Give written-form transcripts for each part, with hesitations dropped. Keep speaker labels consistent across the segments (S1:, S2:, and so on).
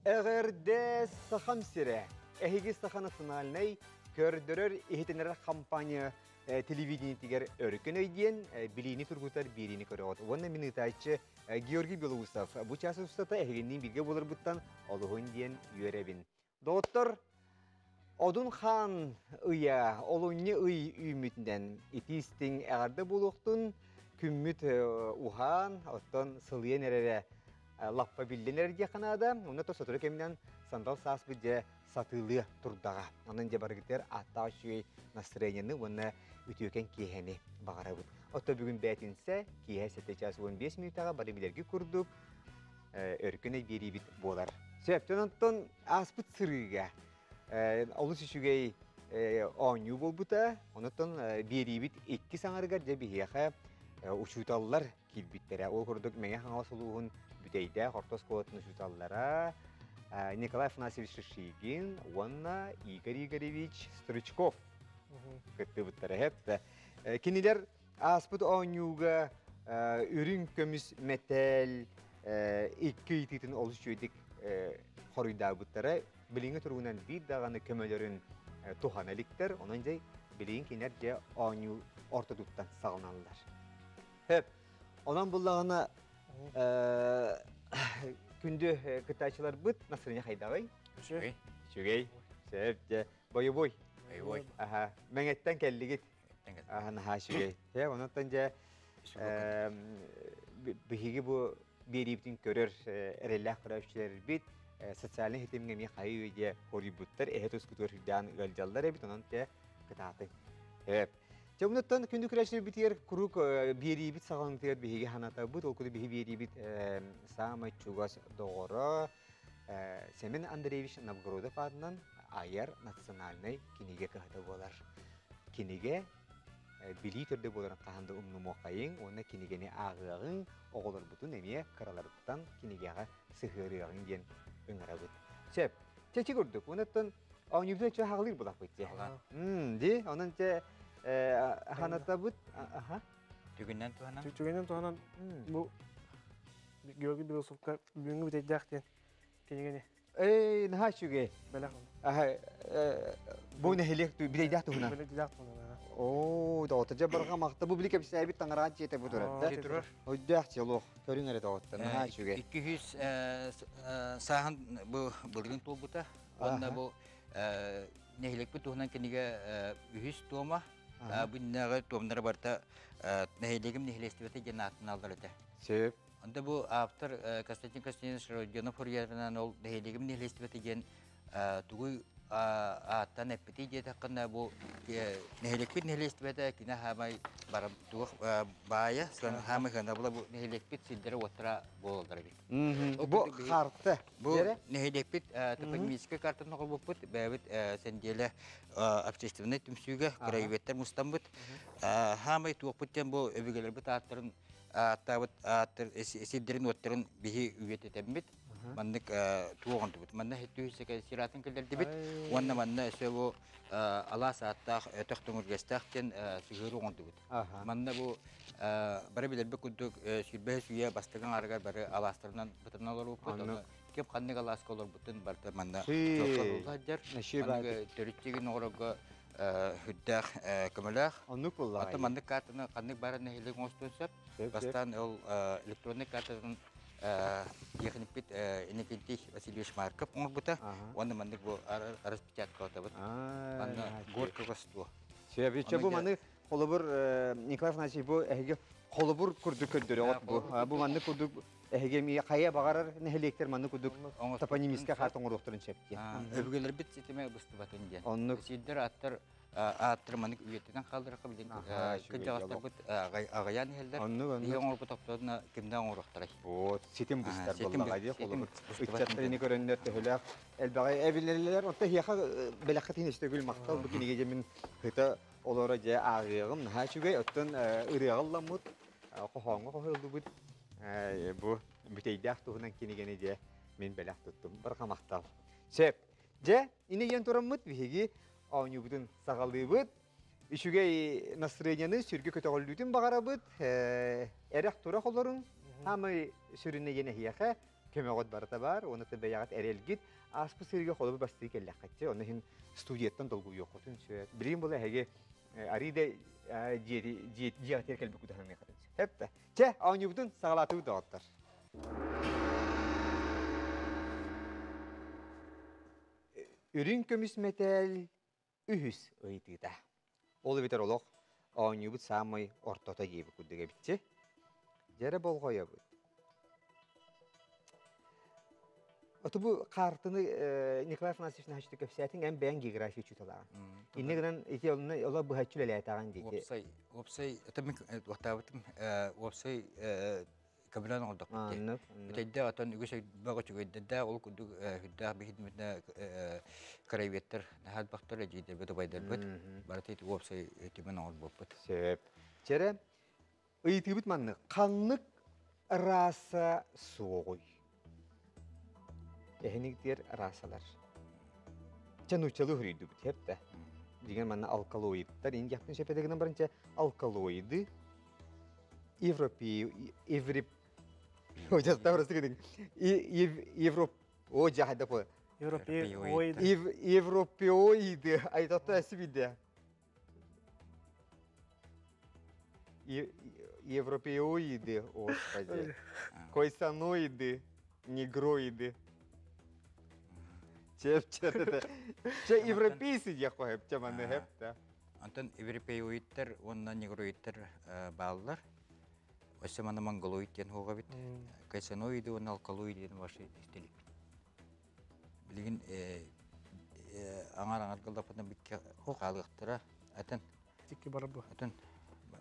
S1: Эгерде сахан сире, эхиги сахан сыналнай көрдөрөр ихитенер компания телевидение тигер өркөн өйден билини тургутар бирини көрөт. Онна минутайчы Георгий Белоусов бу часы устата эхигинин бирге болор буттан олугун диен үйребин. Доктор Одун хан уя олунни уй үмүтүндөн итистин эгерде булуктун күммүт ухан оттон сылыен эрере лаппа билденер дияқанада, оны то сотыры кемінен сандал саас бүдде сатылы турдаға. Оның де барғытер атта шүйей настроенияны оны үтіөкен кейхені бағара бұд. Отто бүгін бәтінсе, кейхе 7:15 минутаға бары білерге күрдік, өркіне бері біт болар. Сөптен онтон аспыт сырыға, олы сүшігей оңю бол бұта, онытон бері біт 2 саңарғар де бігеға ұшуталылар келбіттері. Ол күрдік мәне қаңал сұлуғын бүтейді, Хортос қолатын ұшуталылара Николай Афанасьевич Шишигин, онна Игорь Игоревич Стручков. Күтті бұттары әпті. Кенелер аспыт оңюға үрін көміс мәтәл 2 итетін олыс жөйдік қорыйда бұттары. Біліңі тұрғынан бір дағаны көмелерін туған әліктер, онын жай білейін кенер же оңю ортодуттан сағыналылар. Хөп, онан бұллағына күнді кытайчылар бұд, насырыне қайдағай? Шүгей. Сөп, бой-бой.
S2: Бой-бой.
S1: Мәңеттен кәлігіт. Наға шүгей. Онаттан жа бігі бұл беріптің көрір әрелләқ құрауышылар біт, социалын хетемгеме қайы өйде хори бұттар, әйет өскүтөр хүрден ғалжалдар әбіт, онан те кытаты. Онаттан күнді күрәшілер бітер күрік беребіт сағалыңтығар бігеге ханата бұд, ол күді бігі беребіт самай чугас доғыры Семен Андреевич Новгородов адынан айар национальный кинеге қағыда болар. Кинеге білі түрді боларын қағанды ұмны моқайын, оны кинегені ағығын оғылар бұтын әме қараларыптан кинегеға сығырығын ден өңіра бұд. Сөп, чәчі көрдік, онаттан ауыныбды ча хағылыр бұлақ бұйтте. Де, онын ча ханатта бұд,
S2: Түгіннен туғанан?
S3: Түгіннен туғанан бұл Георгий Белоусовқа бүгінгі бітейді ақтен кенегені.
S1: Наға шүге?
S3: Бәләқ
S1: Бұл нәхелек бітейді ақты ғынан?
S3: Бітейді ақтен.
S1: Ооо, дауытта жа барға мақта. Бұл білік әбісі әбіт таңыраға жете бұд ұрады.
S2: Жетірір.
S1: Өйді ақты лоқ, көрің әрі дауытта. Наға шүге?
S2: 200 сағын бұлғын тұл бұта. Онда бұл нәхелек бұт тұғынан кенеге 100 туыма. Бұндағы туымдары барта нәхелегім нәхелестібеті gen атын алдар өте.
S1: Сөп.
S2: Онда бұл автор Константин Константинович Родионов Урьярынан ол нәхелегім нәхелестібеті gen тұғый аттан әппеті деді қында бұл нәхелекпет нәхелестібеті кіне хамай барым тұғық бая, хамай қында бұл нәхелекпет сілдері отыра болдыр бет.
S1: Бұл қарты?
S2: Бұл нәхелекпет топонимический картын оғыл бұппыт, бәбіт сәнделі общественный түмсүйге күрәйбеттер мұстан бұт. Хамай тұғық бұттен бұл өбігелер бұт аттырын сілдерін өттерін бейі үйет етем бет. Маннык туған тұбыт. Манна хетту хүсеке сиратын келдерді бит. Уанна манна сөбу ала сааттақ өтіқтің үргестақтен сүгірі оған тұбыт. Манна бұл бары білербі күндік сүрбәе сүйе бастыған арғар бары аластырынан бұтырын олар бұппыт. Кеп қаннық аласқа олар бұтын барды манна жоққал олға жар. Маннық төріттеген оғырға хүддәқ көміләқ.
S1: Оннық болай.
S2: Аты маннық картыны қаннық бары нәхелік оңыстың сөп. Бастан ол электронник картыны Ехнипит Иннокентий Васильевич Марков оңырбыта, оны мандық бұл распечатка отабыт. Манда горка қостуы.
S1: Сөйбетші бұл маны қолыбыр Николай Афанасьевич бұл әйге қолыбыр күрді көндірі от бұл. Бұл маны күрдік әйге қая бағарар нәхелектер маны күрдік топонимиске қартың ұрықтырын шепте.
S2: Өбігелер бит сетеме бұсты батын ден.
S1: Оннық.
S2: Сиддер аттыр мандық үйеттен қалдырыққа білден күн жағастар бұт ағаян елдер. Ең оңыр бұт оқтадына кімден оңырықтырай.
S1: Сетем бұстар болаға де қолыбыр. Үтчаттарыны көрінлер төхіләқ. Әлбағай әбілерлер, онта хияқа бәләққатын істегіл мақтал бұл кенеге жемін қыта олары же ағығым. Наға шүгей өттін ұрияғылла мұд, қоғанға қоғылды бұд. Бұл бүтейді ақтығынан кенегені же мен бәләқ тұттым. Бірға мақтал. Сөп, же, ине ен тұрам мұд бігеге Ауны бұдың сағалды бұд. Үшіге настроенияны сүрге көтіғылдуытын бағара бұд. Әрек тұрақ оларын. Хамы сүріне ені хияқа көмөгөт барыта бар, оны тәбәягат әрелгит, аспы сырга холы басты келләк катчы, оны хин студияттан долгу йокотун сөйт. Билин була һәге ариде диатер келбе күдәһәне катчы. Хәппә. Че, аунюбдун сагалаты дагыттар. Үрин көмүс метел үһүс ыйтыта. Ол битер олох аунюбут самый ортота ебе күдәгә битче. Жәрә болгоя бу. Ото бу картыны Николай Афанасьевичне хачты көпсәтин әм бәян география чуталар. Инне генә ите олар бу хачыл әле таган дике.
S2: Опсай, это ми вақтабытым, опсай кабилан олдық бітте. Бітейді атын үгісі бағы чүгейді, ол күдді хүдді бігідмітіне карайветтер, нәхәл бақтар әжейдер біті байдар бұд. Баратайды опсай өтімен оғыз болып бұд.
S1: Сөп. Чәрі, ұйты бұд манны, қанлық раса соғой. Эхеніктер расалар. Чән ұчалы хүрейді бұд, хепті. Деген манна алкалоидтар. Ең яқтың шепедегінен барынша алкалоиды Европеоиды айтатта әсібейді. Европеоиды, господи. Койсаноиды, негроиды. Чеп-чеп. Че европейсы де қойып, чаманы хеп, да.
S2: Антон европеоидтер, онна негроидтер бағылар. Осы мана монголоидтен хоға бит. Кайсаноиды, онна алкалоиден башы істелік бит. Білген аңар қылдапыдан бітке қалықтыра. Әтін.
S3: Текке бара бұл.
S2: Әтін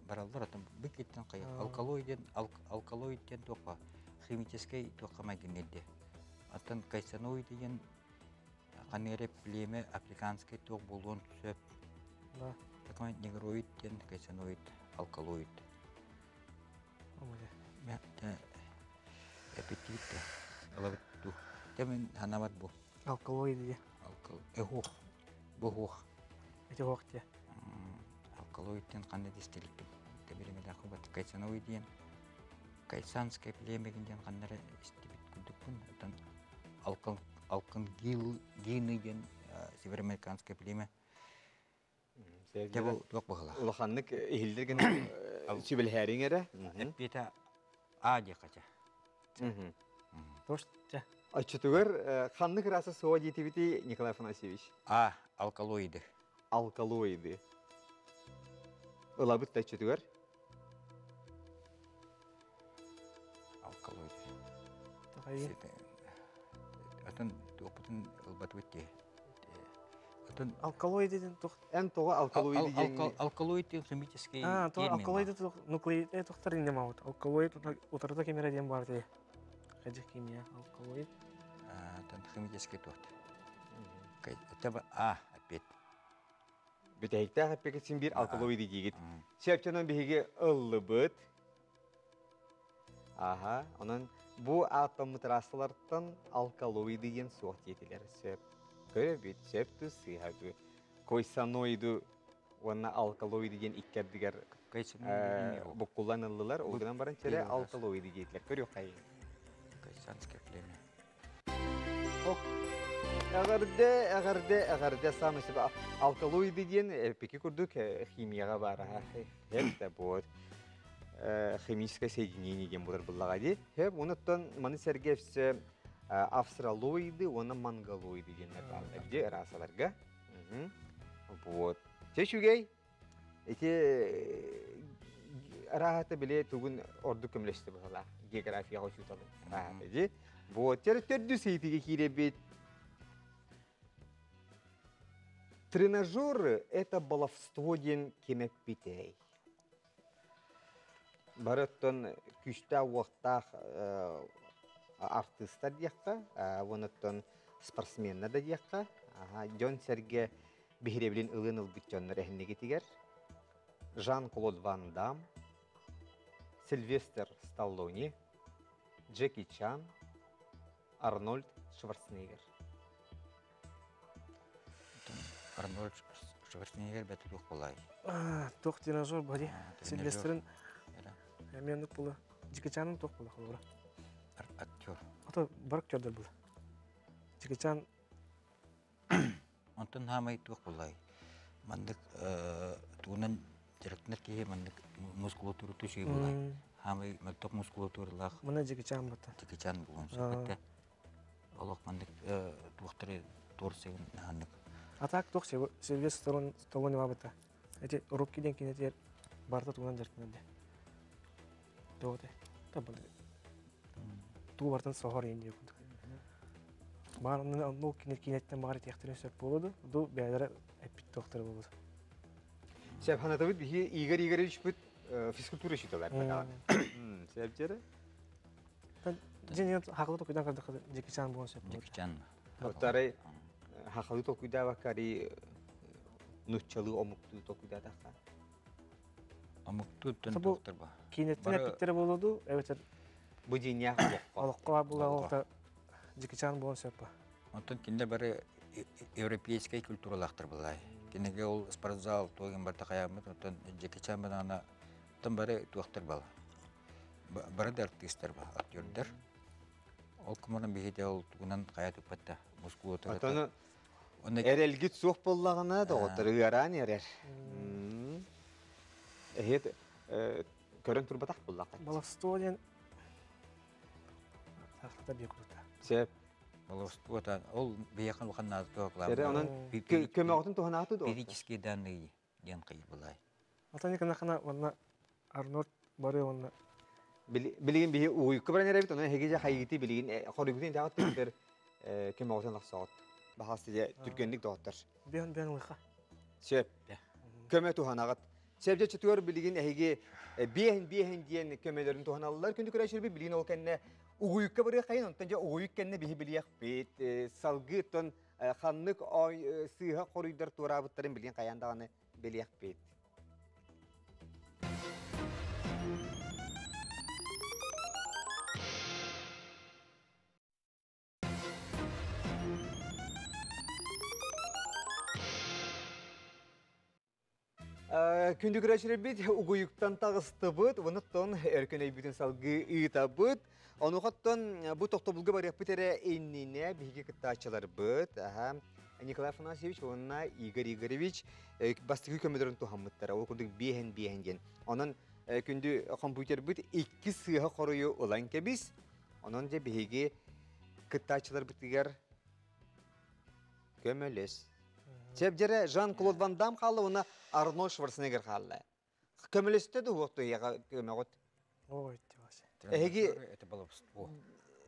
S2: баралдар, әтін бүкеттен қайық. Алкалоидтен тоққа. Химическай тоққа мәденелде. Әтін кайсаноиден қанере племе африканский тоқ болуын сөп. Такой негроидтен кайсаноид, алкалоид. Аппетитті. Алабытту. Темен ханамат бұл.
S3: Алкалоид де.
S2: Эхух. Бұхух.
S3: Эти хоқты.
S2: Алкалоидтен қанды дестеліктім. Теберемелі ақыбат кайсаноиден. Кайсанскай племегінден қандары істебет күдікпін. Алкын гейныген североамериканское племя. Дебу тоқ бағыла.
S1: Улаханнык ehildirgen sübel häringere.
S2: Эппета аде қача.
S3: Тоштя.
S1: Açıtıgır xanlık rası soğa жетибити Николай Афанасьевич.
S2: Алкалоиды.
S1: Alkaloidi. Ilabıt da açıtıgır.
S2: Алкалоиды.
S3: Тағайын.
S2: Атын опытын ылбат өтте.
S3: Алкалоид еден тоқ.
S1: En toğa alkaloidi jengi.
S2: Алкалоид химический
S3: То алкалоид нуклеид тоқтар инде маут. Алкалоид утарда кемера дем бар де. Хаджи химия алкалоид.
S2: Тан химический тот. Это опять.
S1: Biteyikte hep kesin bir alkaloidi jigit. Sepçanan bihige ıllıbıt. Aha, onun bu atomit rastalardan alkaloidi yen soğuk yetiler. Sep. Göre bit, sep tüs sihagı. Koysanoidu, ona alkaloidi yen ikkerdiger bu kullanıldılar. O zaman baran çere alkaloidi yetiler. Görüyor kayın.
S2: Kaysanskaya pleme.
S1: Ağırda samisi alkaloidi yen peki kurduk химияға бар. Hep de bu. Химическое соединение ген булар буллагади. Hep onuttan mani sergevse австралоиды, оны монголоиды денler var. Где расаларга. Вот. Чешугей. Эти рахаты биле тугун орду көмлешти була. География учуталы. Рахаты. Вот. Төрдү сейтиге киребит. Тренажеры — это баловство ден кемеппитей. Барыттан күшта уақта артистар дияққа, оныттан спортсменна да дияққа. Жон Серге бихиребілін ылын ылбыт жонлар әхінне кетігер. Жан-Клод Ван Дам, Сильвестр Сталлоне, Джеки Чан, Арнольд Шварценеггер.
S2: Арнольд Шварценеггер бәті тоқ болай.
S3: Тоқ тренажер бади. Сильвестрин. Әмендік бұлы. Джеки Чанның тоқ бұлы.
S2: Актер.
S3: Ото барак көрдөр бұл. Чекичан
S2: Онтон хамай туох булай. Мандык туунан директор кие мандык мускулатура туши булай. Хамай мактап мускулатуралах
S3: мына чекичан бата.
S2: тикичан булган сөбөттө. Олох мандык туохтары торсеген ханнык.
S3: Атак тох сервис столон бата. Эти рубки ден кинетер барта туган жертнеде. Тоте. Табыл. Ту бартан сохор инде күндү. Барны ну кинеттен багыр тияктырын сөп болду. Ду бәдәре эпит доктор болду.
S1: Сәп ханатабыт бихи Игорь бүт физкультура шиталар. Сәп жере?
S3: Жинет хакылы токуйдан кырдык жекичан болгон сөп.
S2: Тикичан.
S1: Оттары хакылы токуйда бакари нуччалы омукту токуйда така.
S2: Амуктуттан
S3: Табу-
S2: доктор ба.
S3: Кинеттен
S2: Бары-
S3: эпиттер болду. Эбетер
S1: Бу диния хакылы.
S3: алыкка була алыкта жекичан болгон сөп.
S2: Онтон кинде бары европейский культуралахтар булай. Кинеге ол спортзал тоген барта каямыт, онтон жекичан банана тон бары туохтар бала. Бары да артисттер ба, актёрдер. Ол куманын бихите ол тугунан кая туппатта, мускулатура.
S1: Атаны
S2: Онда
S1: эрелгит суох боллагына доктор ыаран эрер. Эхет көрөн турбатак боллак.
S3: Баластоден тахта бекута.
S1: Сәп
S2: баловствотан ол бияхан уханназ
S1: Сере
S2: токлам.
S1: онан көмөгөтүн туханаты до.
S2: Физические данные ден кый булай.
S3: Атаны кана ванна Арнольд бары ванна
S1: Билигин бихи уйукка баран эребит, онан хегеже хайгити билигин хоригутин дагат тер көмөгөтүн лаксаат. Бахасты түргөнлүк доктор.
S3: бен уйха.
S1: Сәп көмө туханагат. Сәбже чөтөр билигин эһиге биһен диен көмөлөрүн туханаллар күндү көрөшүр билигин ол кенне угуйукка бары кайын онтан же угуйук кенне биһи билиях бит салгы тон ханнык ой сыйга корuyдар турабыттарын билген каяндаганы билиях бит. Күндү көрөшүр бит угуйуктан тагыстыбыт, онуттан эркөнөй бүтүн салгы ыйтабыт. Онугаттан бу токтобулга барып битере эннине биги кыттачылар быт. Николай Афанасьевич, онна Игорь Игоревич бастыгы көмөлөрүн тухаммыттар. Ол күндүк биһен ген. Онан күндү компьютер бит 2 сыйга корую улан кебис. Онан же биги кыттачылар битигер көмөлөс. Себжере Жан-Клод Ван Дам қалды, оны Арнольд Шварценеггер қалды. Көмілесті де оқты еға көмегіт.
S3: Ой, тевасе.
S1: Эги
S2: это баловство.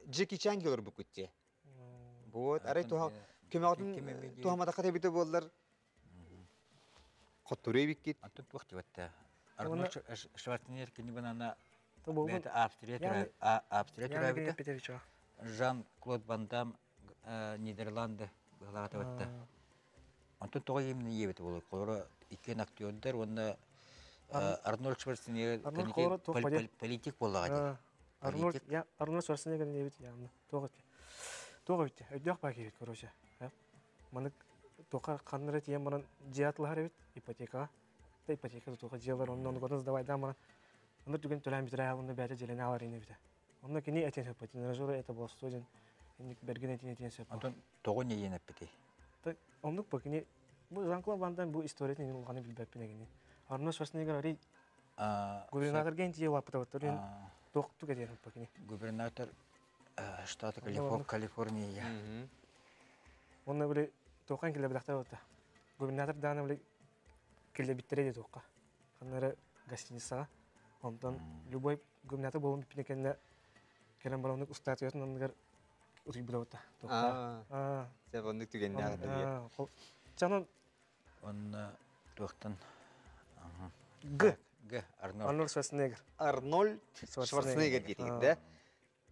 S1: Джеки Чан келер бұл күтте. Вот, арай көмегітін тухамада қата біті болдыр. Қоттуры беккет.
S2: Антон туохти ватта. Арнольд Шварценеггер кини банана
S3: То болгон.
S2: бет Австрия
S3: Я
S2: тура
S3: Петрович.
S2: Жан-Клод Ван Дам Нидерланды баглата ватта. Антон тогой именно ебет болу. Колора икен актёрдер, онда Арнольд Шварценеггер
S3: Арнольд колора тохпаде.
S2: политик боллагати.
S3: Арнольд Шварценеггер не бит ямны. Тогы бит. Өйдөх баки бит, короче. Маны тока каннары тиен манан жиатлар бит, ипотека. Та ипотека тока жиалар оннан годон сдавай да манан. Онда түген төлөм бит районда бәте желене алар ине бит. Онда кини этен сөп, тренажеры это был студент. Ник берген этен сөп.
S2: Антон тогой не енеп бити.
S3: Ондук бакини бу Жан-Клод Ван Дам бу историяны улганы билбеппин эгени. Арнольд Шварценеггер ари губернатор генти лаптаваттыр. Доктук эден бакини.
S2: Губернатор штата Калифорния.
S3: Онна биле токан келе бидактар болта. Губернатор даны биле келе биттере де токка. Канары гостиницага. Онтон любой губернатор болун бипинекенне келен баронук устатыятын ондыр утуй билота. Токка.
S1: Сәп ондық түген нағыды.
S3: Жанон
S2: Он туохтан.
S3: Г.
S2: Арнольд.
S3: Арнольд Шварценеггер.
S1: Арнольд Шварценеггер детейді, да?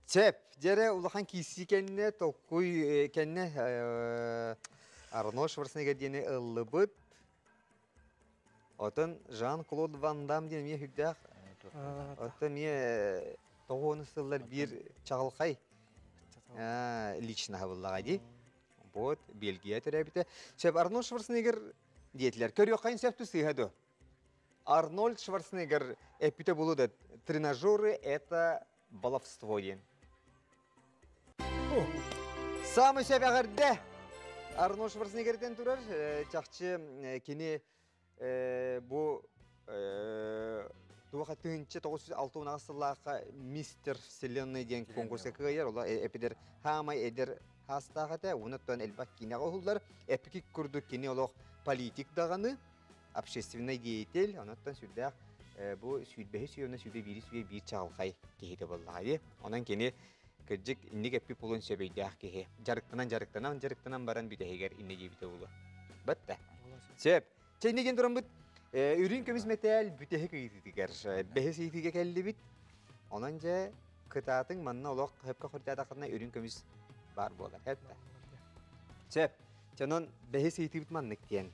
S1: Сәп, жере улахан киси кенне, толкуй кенне Арнольд Шварценеггер дене ыллы бұд. Отын Жан-Клод Ван Дам дене ме хүкдәқ. Отын ме тоғуыны сыллар бір чағылқай. Лично хабыллаға дей. Вот, Бельгия төрәбіті. Сәп, Арнольд Шварценеггер дейтілер. Көрі қайын сәпті сыйғады. Арнольд Шварценеггер эпите болуды. Тренажеры — это баловство ден. Самый себәгәрдә. Арнош Шварценеггерден турар. Чакчы кини бу туаха тынчы 906 насыллака мистер Вселенная деген конкурска кыйыр. Ола эпидер хамай эдер хастагата, унуттан элбак кинага хуллар. Эпикик курдук кини олох политик даганы, общественный деятель, онуттан сүрдәк бу сүйтбәһи сүйөне сүйтбә бири сүйе бир чалкай кихите буллайды. Онан кини кырҗык инник эпи пулун сөбәйдәк кихе. Жарыктанан баран бүтәһигәр инне җибите булу. Бәттә. Сеп, чәйнеген турам бит. Үрин көмис метал бүтәһи кыйтыгар. Бәһис итиге келди бит. Онан же кытатын манна олок хепка хуртада кына үрин көмис бар булар. Хәтта. Сеп, чанон бәһис ити бит маннык тиен.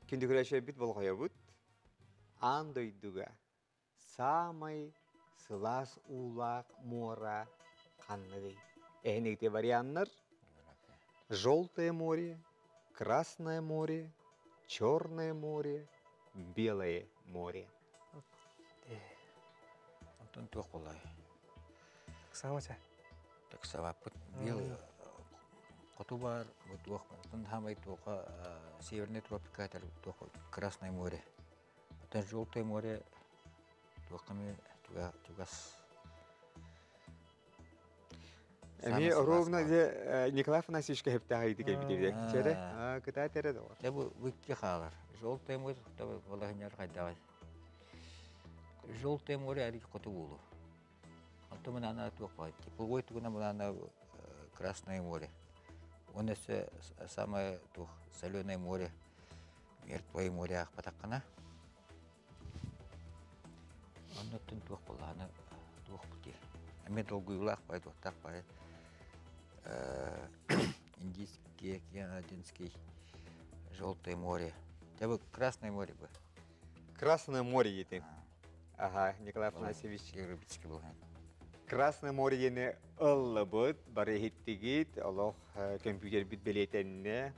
S1: Кинди көрәшә бит болгая бут. Андойдуга. Самай сылас улак мора канны. Эһнекте вариантлар. Желтое море, Красное море, Черное море, Белое море.
S2: Антон Тухолай.
S3: Самача.
S2: Так савапыт белый. Котубар вот Антон Хамай Туха северный тропика это Красное море. Это Желтое море. Тухами тугас.
S1: Эми ровно де Николай Афанасьевич хепта хайди кебите. Чере? Кыта тере дор.
S2: Я бы выкки халар. Желтое море, чтобы влаганяр хайдавай. Желтое море ари котубулу. Антон мана тухай. Тепловой тугна мана Красное море. Он это самое тух соленое море. Мертвое море ахпатакана. Он это тух полана тух пути. А мне долгую лах пойду так пойду. Индийский океан, Одинский, Желтое море. Я бы Красное море бы.
S1: Красное море ети. Ага, Николай Афанасьевич.
S2: Рыбицкий был.
S1: Красное море ене ыллыбыт, бары хиттигит, олох компьютер бит билетенне,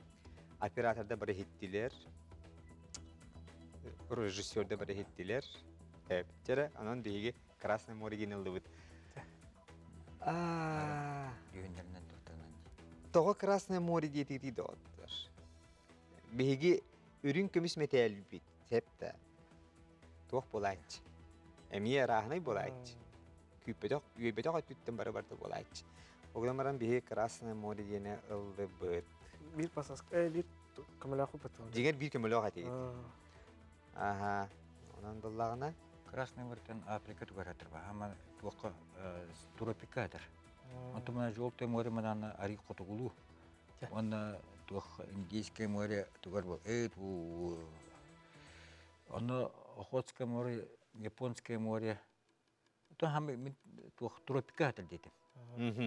S1: операторда бары хиттилер, режиссерда бары хиттилер. Чере, анан биги Красное море ене ыллыбыт. Тоғы Красное море дейтігі доғыттыр. Беге үрін көміс метәл бит, сәпті. Тоқ болайчы. Әмие рағынай болайчы. Үйбетоқ өттіттен бары-барды болайчы. Оғыламаран беге Красное море дене ылды бұд.
S3: Bir pasas, bir камаляху потом.
S1: Дегер bir көміліғ әтейді. Аха. Онан болағына?
S2: Красный море Африка тугаратыр ба. Ама тоқы тропикадыр. Он на Желтое море манана ари котугулу. Он тух Индийское море тугар был. Он Охотское море, Японское море. То хам тух тропикадыр деди.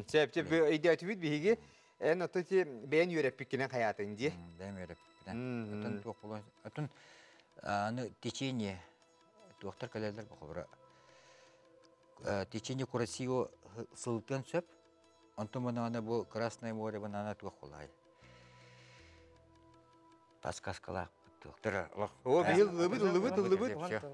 S1: Сеп идеят вид биги. Эн отти бен юреп пикинен хаятынди.
S2: Бен юреп. Отон тух булан. Отон аны течение тухтар калелер бахыбра. Течение Курасио сылтын сөп, онтон мана бу Красное море банана тухулай. Таскаскалак тухтар.
S1: О, бил лыбыт.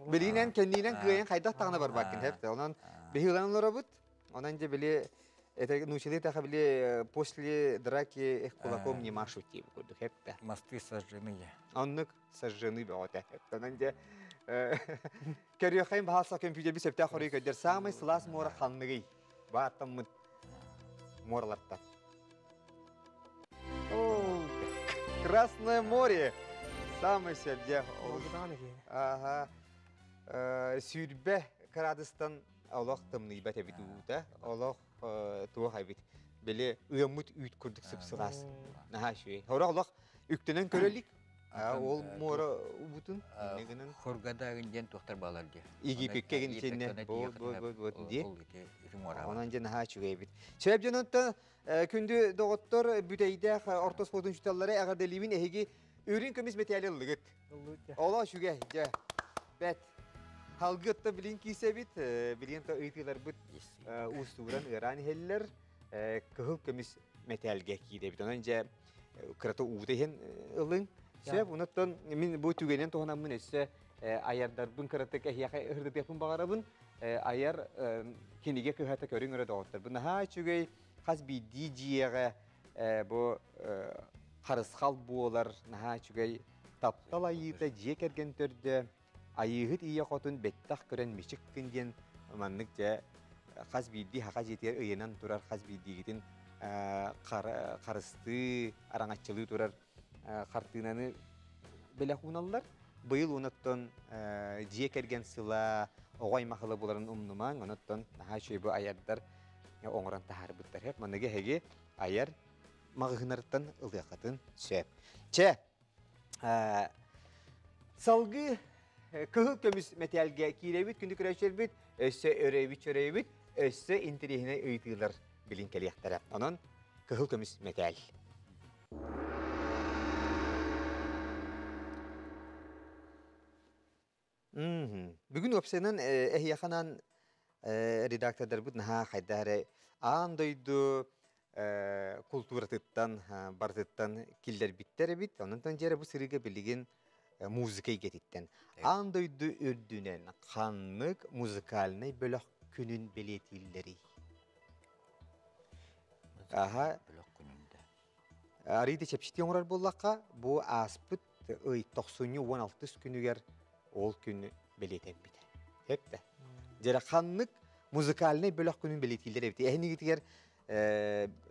S1: Билинен кендинен кыйын хайдак тагына бар бакин хепте. Онан бихиланлар бут. Онан же биле это научили так биле после драки их кулаком не машут тип курду хепте.
S2: Мосты сожжены.
S1: Оннык сожжены баота хепте. Онан же Кәрияхайым бағалса компьютер бі сәпті ақыры көдер самай сылас мора қанныгай. Бааттан мұд морларттан. Красное море. Самай сәпте. Ага. Сүйрбе Кырадыстан олақ тымны бәт әбіт ұйда. Олақ туақ әбіт. Беле ұйамыт үйт күрдік сып сылас. Наға шуе. Олақ үктенен көрелік. Ол мора убутун негенен
S2: хоргада генден тохтар баларди.
S1: Иги пеккен сенне бот ди. Онан жана хачуга бит. Себеп жанатта күндү доготтор бүтейде орто спортун чуталлары агырда ливин эги өрүн көмүс металли лыгыт. Ола шуга жа. Бет. Халгытта билин кисебит, билин та ыйтылар бут. Устуран ыран хеллер кыл көмүс металлге киде бит. Онан жа кырата уудеген ылың. Себеп унаттан мен бу түгенен тоғанамын есе аярдар бун каратека хияка ырды тепин багарабын ayar kinige köhete körün öre doğuttur. Bu naha çügey has bir DJ'ye bu karıskal buolar naha çügey taptal ayıda jiye kergen törde ayıhıt iyi kotun bettak kören mişik kindien manlıkça has bir di haka jetiyer ıyenan turar has bir digitin karıstı arangatçılığı turar kartınanı belahunalılar. Bıyıl unutton jiye kergen sıla oğay mahılı buların umnuman unutton naha şey bu ayarlar oңоран тахар буттар хеп маныга хеге аяр магыгынарыттан ылыакатын сөп. Че салгы кыһыл көмүс металге киребит күндү күрәшербит өссө өрөйбит өссө интерехине ыйтылар билин келияктара. Онон кыһыл көмүс метал. Бүгүн опсенен эхияханан редактордар бут наха хайдаре андойду культуратыттан бартыттан киллер биттер бит онтон жере бу сырыга билген музыка игетиттен андойду үрдүнен каннык музыкальный бөлөк күнүн белетиллери аха
S2: бөлөк күнүндө
S1: ариде чепчити оңрар боллакка бу аспыт ый 90-16 күнүгер ол күнү белетен бит хепте Jere kanlık müzikalini bölük günün belirtiler evet. Ehni gittiler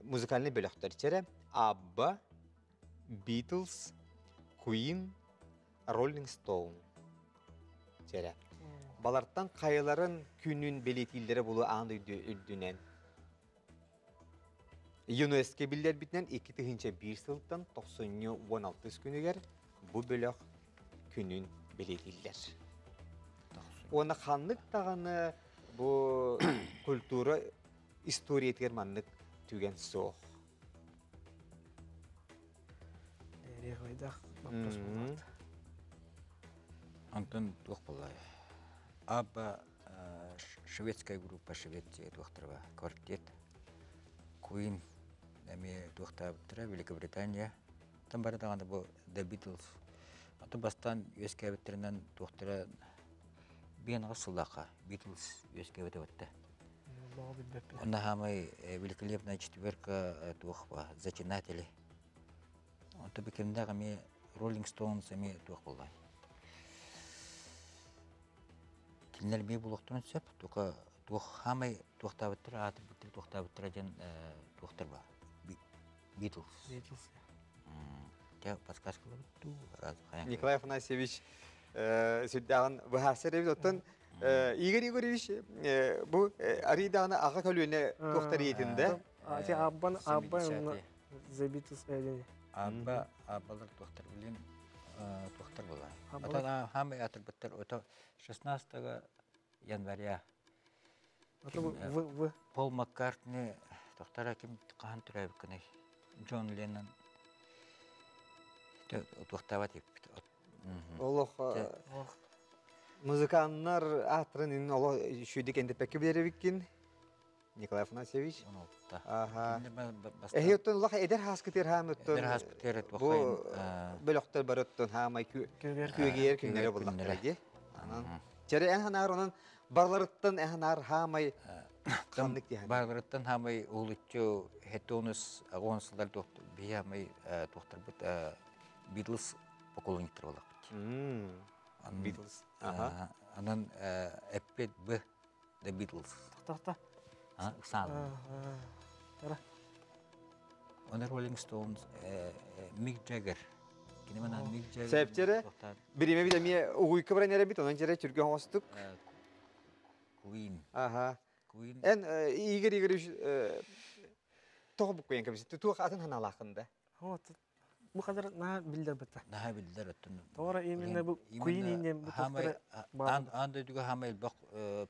S1: müzikalini bölükler içeri. ABBA, Beatles, Queen, Rolling Stone. Jere. Balardan kayaların günün belirtileri bulu andı ürdünen. UNESCO biller bitnen 2001 yıldan 90-16 günüger bu bölük günün belirtiler. Ona kanlık tağını bu kultura istoriya etkermanlık tügen soğuk.
S3: Nereye koydak? Вопрос болады.
S2: Антон Тухпалай. Абба шведская группа Швеции Тухтрова квартет. Queen нами Тухтабтра Великобритания. Там барадаганда бу The Beatles. Аты бастан өскәбеттеринен Тухтра Бен Расулаха, Beatles, USKВТ вот-то. Он хамай великолепная четверка тухва, зачинатели. Он то бекемда гами Rolling Stones ами тухвалай. Кинер би булуктун сөп, тука тух хамай тухтабыттыр, аты биттир тухтабыттыр ден тухтыр ба. Beatles.
S3: Beatles.
S2: Я подсказка ту раз.
S1: Николай Афанасьевич Süddağın bu hasere otan Igor Igorovich bu Aridağ'ın ağa kölüğüne doktor yetinde.
S3: Abban The Beatles
S2: Abba abbalar doktor bilin doktor bulay. Ata hamı atır bitter ota 16 yanvarya. Paul McCartney doktor hakim kan türev kene. John Lennon doktor var
S1: Allah müzikanlar atrının Allah şudik ende peki bilerebikin Nikolay Afanasyevich. Aha. Ehiyotun Allah eder haskıtır hamıttın.
S2: Eder haskıtır et
S1: Bu bölükler barıttın hamay kögeyer günleri bullaklar diye. Çere en hanar onun barlarıttın en hanar hamay kanlık diye.
S2: Barlarıttın hamay uluççu hetonus agonslar doktor biyamay doktor but Beatles pokolunittir olak.
S1: Beatles.
S2: Anan epet B The Beatles.
S3: Tahta.
S2: Sağ. Onlar Rolling Stones, Mick Jagger. Kini mana Mick Jagger.
S1: Sebçere birime bir de miye uyku bırak nere bit onun cere Türkiye hostuk.
S2: Queen.
S1: Aha.
S2: Queen.
S1: En Igor toh bu koyan kabisi. Tu atın hanalakında.
S3: Bu kadar nah bildir bitti.
S2: Nah bildir attın.
S3: Doğru eminle bu Queen'in bu
S2: doktora. Anda juga hamil bak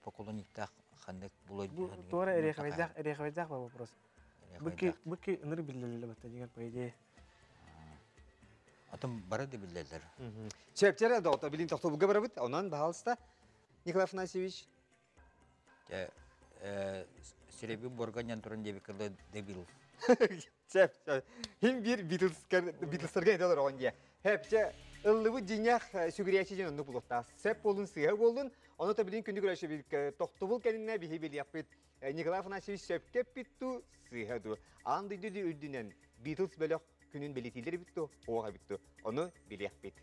S2: pokolonikta kandık bulaydı.
S3: Bu doğru erek bu вопрос. Bıki nır bildirler bitti diğer payda.
S2: Atam bara da bildirler.
S1: Sebçere doktor bilin doktor bu kadar bit. Ondan bahalsta Nikolay Afanasyevich.
S2: Serebi borganyan turun diye bir kırdı debil.
S1: Sep. Hem bir Beatles'lar gene dolar on diye. Hepçe ıllıbı cinyak sügüriyetçi cin onu bulukta. Sep olun sıyah olun. Onu da bilin kündü güreşe bir tohtubul kendine bir hibil yapıp. Nikolay Afanasьевич sep kep bittu sıyah du. Andı düdü üldünen Beatles böyle günün belirtileri bittu. Oğa bittu. Onu bilyak bit.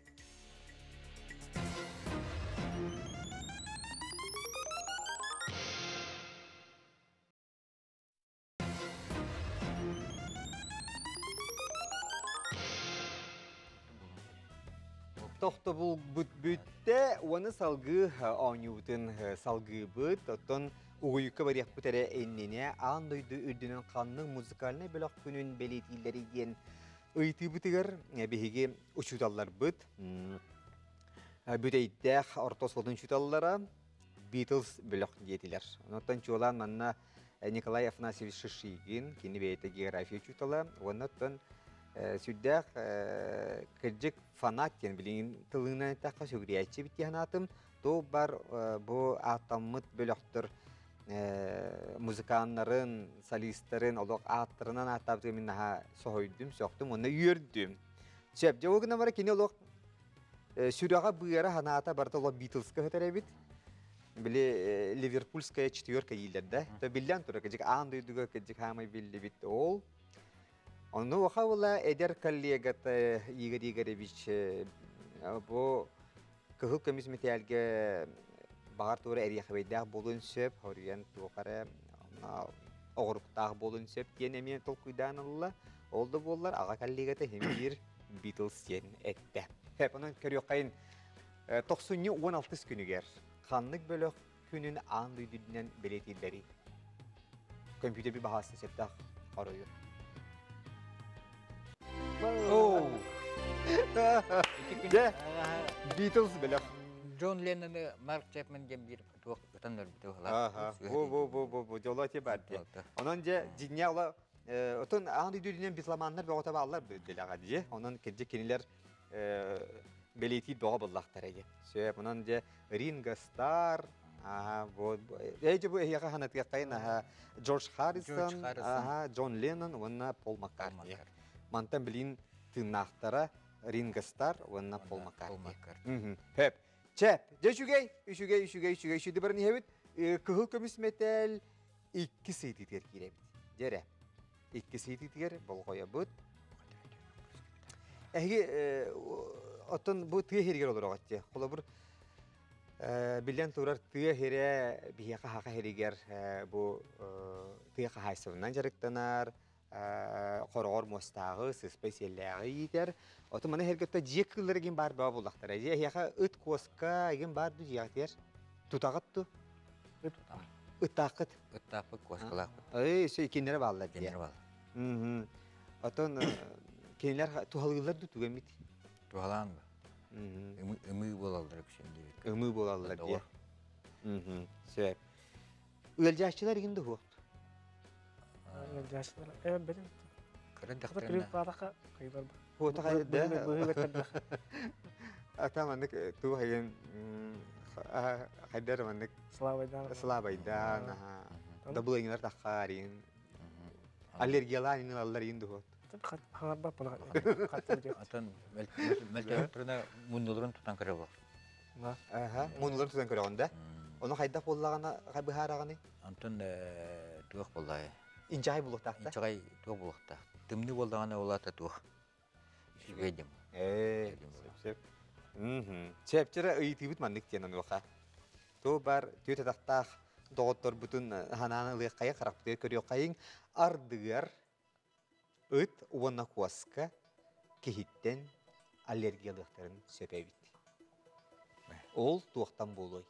S1: Tohta bu bütte onu salgı anyutun salgı büt oton uyuka bari yapıtere ennine andıydı ürdünün kanlı müzikaline belak günün belirtileri diyen öyti bütiger behigi uçutallar büt büteydek ortos olun şutallara Beatles belak diyetiler. Ondan çoğulan manna Nikolay Afanasьевич Шишигин kini beyte geografiya çutala ondan Süddek kırcık fanat yani bilin tılığına takı söyleyeceği bitti hanatım. Do bar bu atamıt bölüktür müzikanların, solistlerin oluk atlarından atabdım minnaha soğuydum, soktum onu yürüdüm. Sebze o gün var ki oluk sürağa buyara hanata barda oluk Beatles'ka höterebit. Bile Liverpool'skaya çıtıyor kayillerde. Tabi bilden tura kıcık andıydığı kıcık hamay bildi bitti ol. Onu vakavla eder kalliyegat Igor Igorevich bu kıhıl kömüz metalge bağır tuğra eriyak beydah bolun söp horiyen tuğara oğruktağ bolun söp diyen emin tol kuydan Allah oldu bollar ağa kalliyegata hem bir Beatles yen ette. Hep onun körüyor kayın 16 günü ger. Kanlık bölük günün an duydüğünden belirtilleri. Kompüter bir bahasını septah arıyor. Oh. De Beatles bile.
S2: John Lennon'ı Mark Chapman gibi bir tuğutanlar bir tuğular.
S1: Aha. Bu jolati bardi. Onunca cinya ola otun andı düdünen bitlamanlar ve otaballar delagadije. Onun kece kiniler belirtil boğa ballaktar ege. Söyle onunca Ringo Starr aha bu yaka hanat yakayın aha George Harrison aha John Lennon ve Paul McCartney. Mantan bilin tırnaktara Ringo Starr ve Paul McCartney. Hep. Çep. Üşüge. Barın hevit kıhıl kömüs metal 2 seytitir girebit. Jere. 2 seytitir bolgoya bud. Ehgi otun bu tüye heriger olur ağatçı. Ola bir bilen turar tüye here biyaka haka heriger bu tüye kahaysavından jarıktanar. Qoror mostağı spesiyelleri yeter. Otomana herkette jekler gen bar baba bulaktar. Yaha ıt koska gen bar du jekter. Tutaqattu. Itaqat.
S2: Itaqat koskalar.
S1: Ay şey kinlere bağlı diye.
S2: Genel var.
S1: Oton kinler tuhalgılar du tugemit.
S2: Tuhalan mı? Ümü bolallar şimdi.
S1: Ümü bolallar diye. Şey. Öljaşçılar gen du.
S3: Yaşlılar. Evet benim.
S2: Kırın
S3: Kırık
S2: daktarına.
S3: bağdaka kayılar.
S1: Bu da
S3: da.
S1: Atamandık tu hayın haydar mandık
S3: Slavaydan.
S1: Slabaydan da bu ingler takarin alergiyalar inanlar indu.
S3: Tabii hangar bak buna. Katılıyor.
S2: Atan meltekrina mundulurun tutan kırı var.
S1: Aha, munlar tutan körönde. Onu hayda pollagana habiharagani.
S2: Anton tuğ bollay.
S1: İncay buluk tahta.
S2: İçay tuğ bulukta. Tımni bollagana olata tuğ. Şüphedim.
S1: Sep. Sepçere ıytibit mandık diyen oka. To bar tüte tahta doktor bütün hanana lekaya karakter körüyor kayın ardıgar ıt wana kuaska kehitten alergiyalıkların sebebit. Ol tuğtan buluy.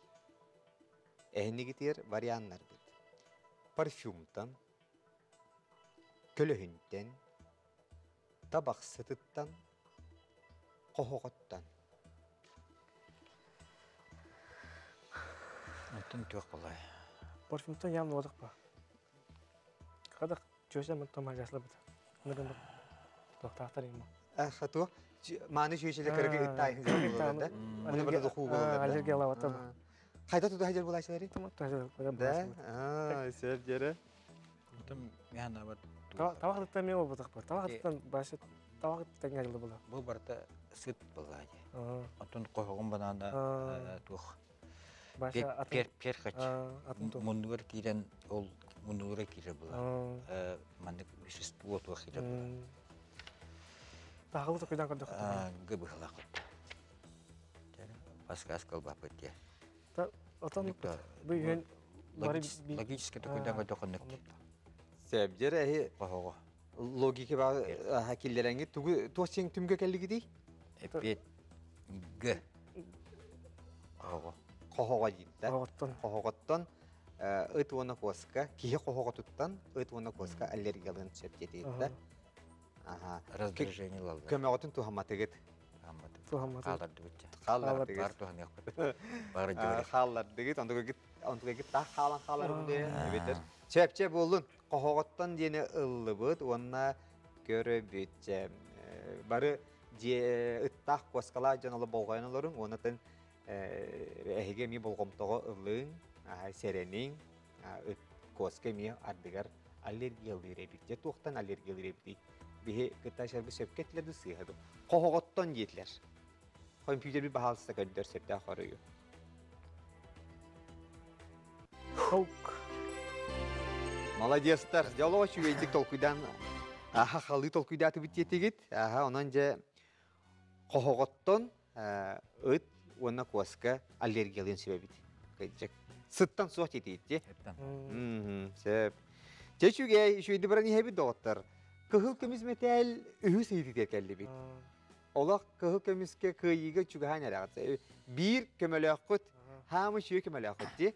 S1: Ehni gitir varyanlar bit. Parfümden, kölöhünden, tabak sıtıttan, qohoqottan.
S2: Anton tuğ bollay.
S3: Parfümden yağmur olacak mı? Kadar çözeceğim ben tam yaşlı bit. Neden bak? Doktor yiyeyim.
S1: Hatu mani şöyle kırık ittay hızlı. Onu burada dokuğu bulurlar.
S3: Alerji alavata mı?
S1: Hayda tutu hacer bulaşları.
S3: Tamam tabii.
S1: Da, sebjere.
S2: Антон мен абат
S3: Табақтан мен болдық бар. Табақтан башы табақтан gəlді бұла.
S2: бұл барта сүт болады.
S3: Аа.
S2: Антон қоғын банана тух.
S3: Башы атын
S2: Перхач.
S3: атын то.
S2: Мундур кирен ол мундур кире була.
S3: Аа.
S2: Мандык вещество тух кире була.
S3: Тағылы токойдан көрдік.
S2: Гыбы хлақыт. Паскас колбапыте.
S3: Отан бұл үйен бары
S2: Логически токойдан көрдік қонық.
S1: Себдер әйі
S2: Қоғығы.
S1: логика бар хакиллереңге туғсен түмге кәлігі дей?
S2: Эпет г. Қоғығы.
S1: Қоғыға дейді.
S3: Қоғыттан.
S1: Қоғыттан ұт оны қосқа, кейі қоғыға тұттан ұт оны қосқа аллергиялығын түсіп кетейді.
S2: Раздражение лалды.
S1: Көмеғатын туғаматығыт.
S3: Тухамматы.
S2: Қаларды бұтча.
S1: Қаллардығыт.
S2: Бар туған еқпет. Бары жөре.
S1: Қаллардығыт. Ондығы тақ қалан қалар бұнды. Өбетер. Чәпче болын. Қоғыттан дені ұлы бұд. Онына көрі бөтче. Бары ұттақ қосқала жаналы болғайын оларың. Онытын әйге ми болғымтығы ұлың, сәренің, қосқа ми ардығар аллергиялы ребітте. Туқтан аллергиялы ребітті. Бихе кыташар bir şevketlerdi sığadı. Qoğoğottan yediler. Kompüter bir bahalısına gönder septe axarıyor.
S3: Хаук.
S1: Молодецтар. Жалова şüveydik tolkuydan. Aha xalı tolkuyda atıp bityetegit. Aha onanca qoğoğottan öt ona koska allergiyalığın sebebit. Kayacak. Sıttan soğuk yeteydi.
S2: Hepten.
S1: Sep. Çeşüge şüveydi barani hebi doğutlar. Kıhıl kemiz metal ühü seyitler kelli bit. Ola kıhıl kemizke kıyıga çugahan yarağıtsa. Bir kömelakut, hamı şüye kömelakut di.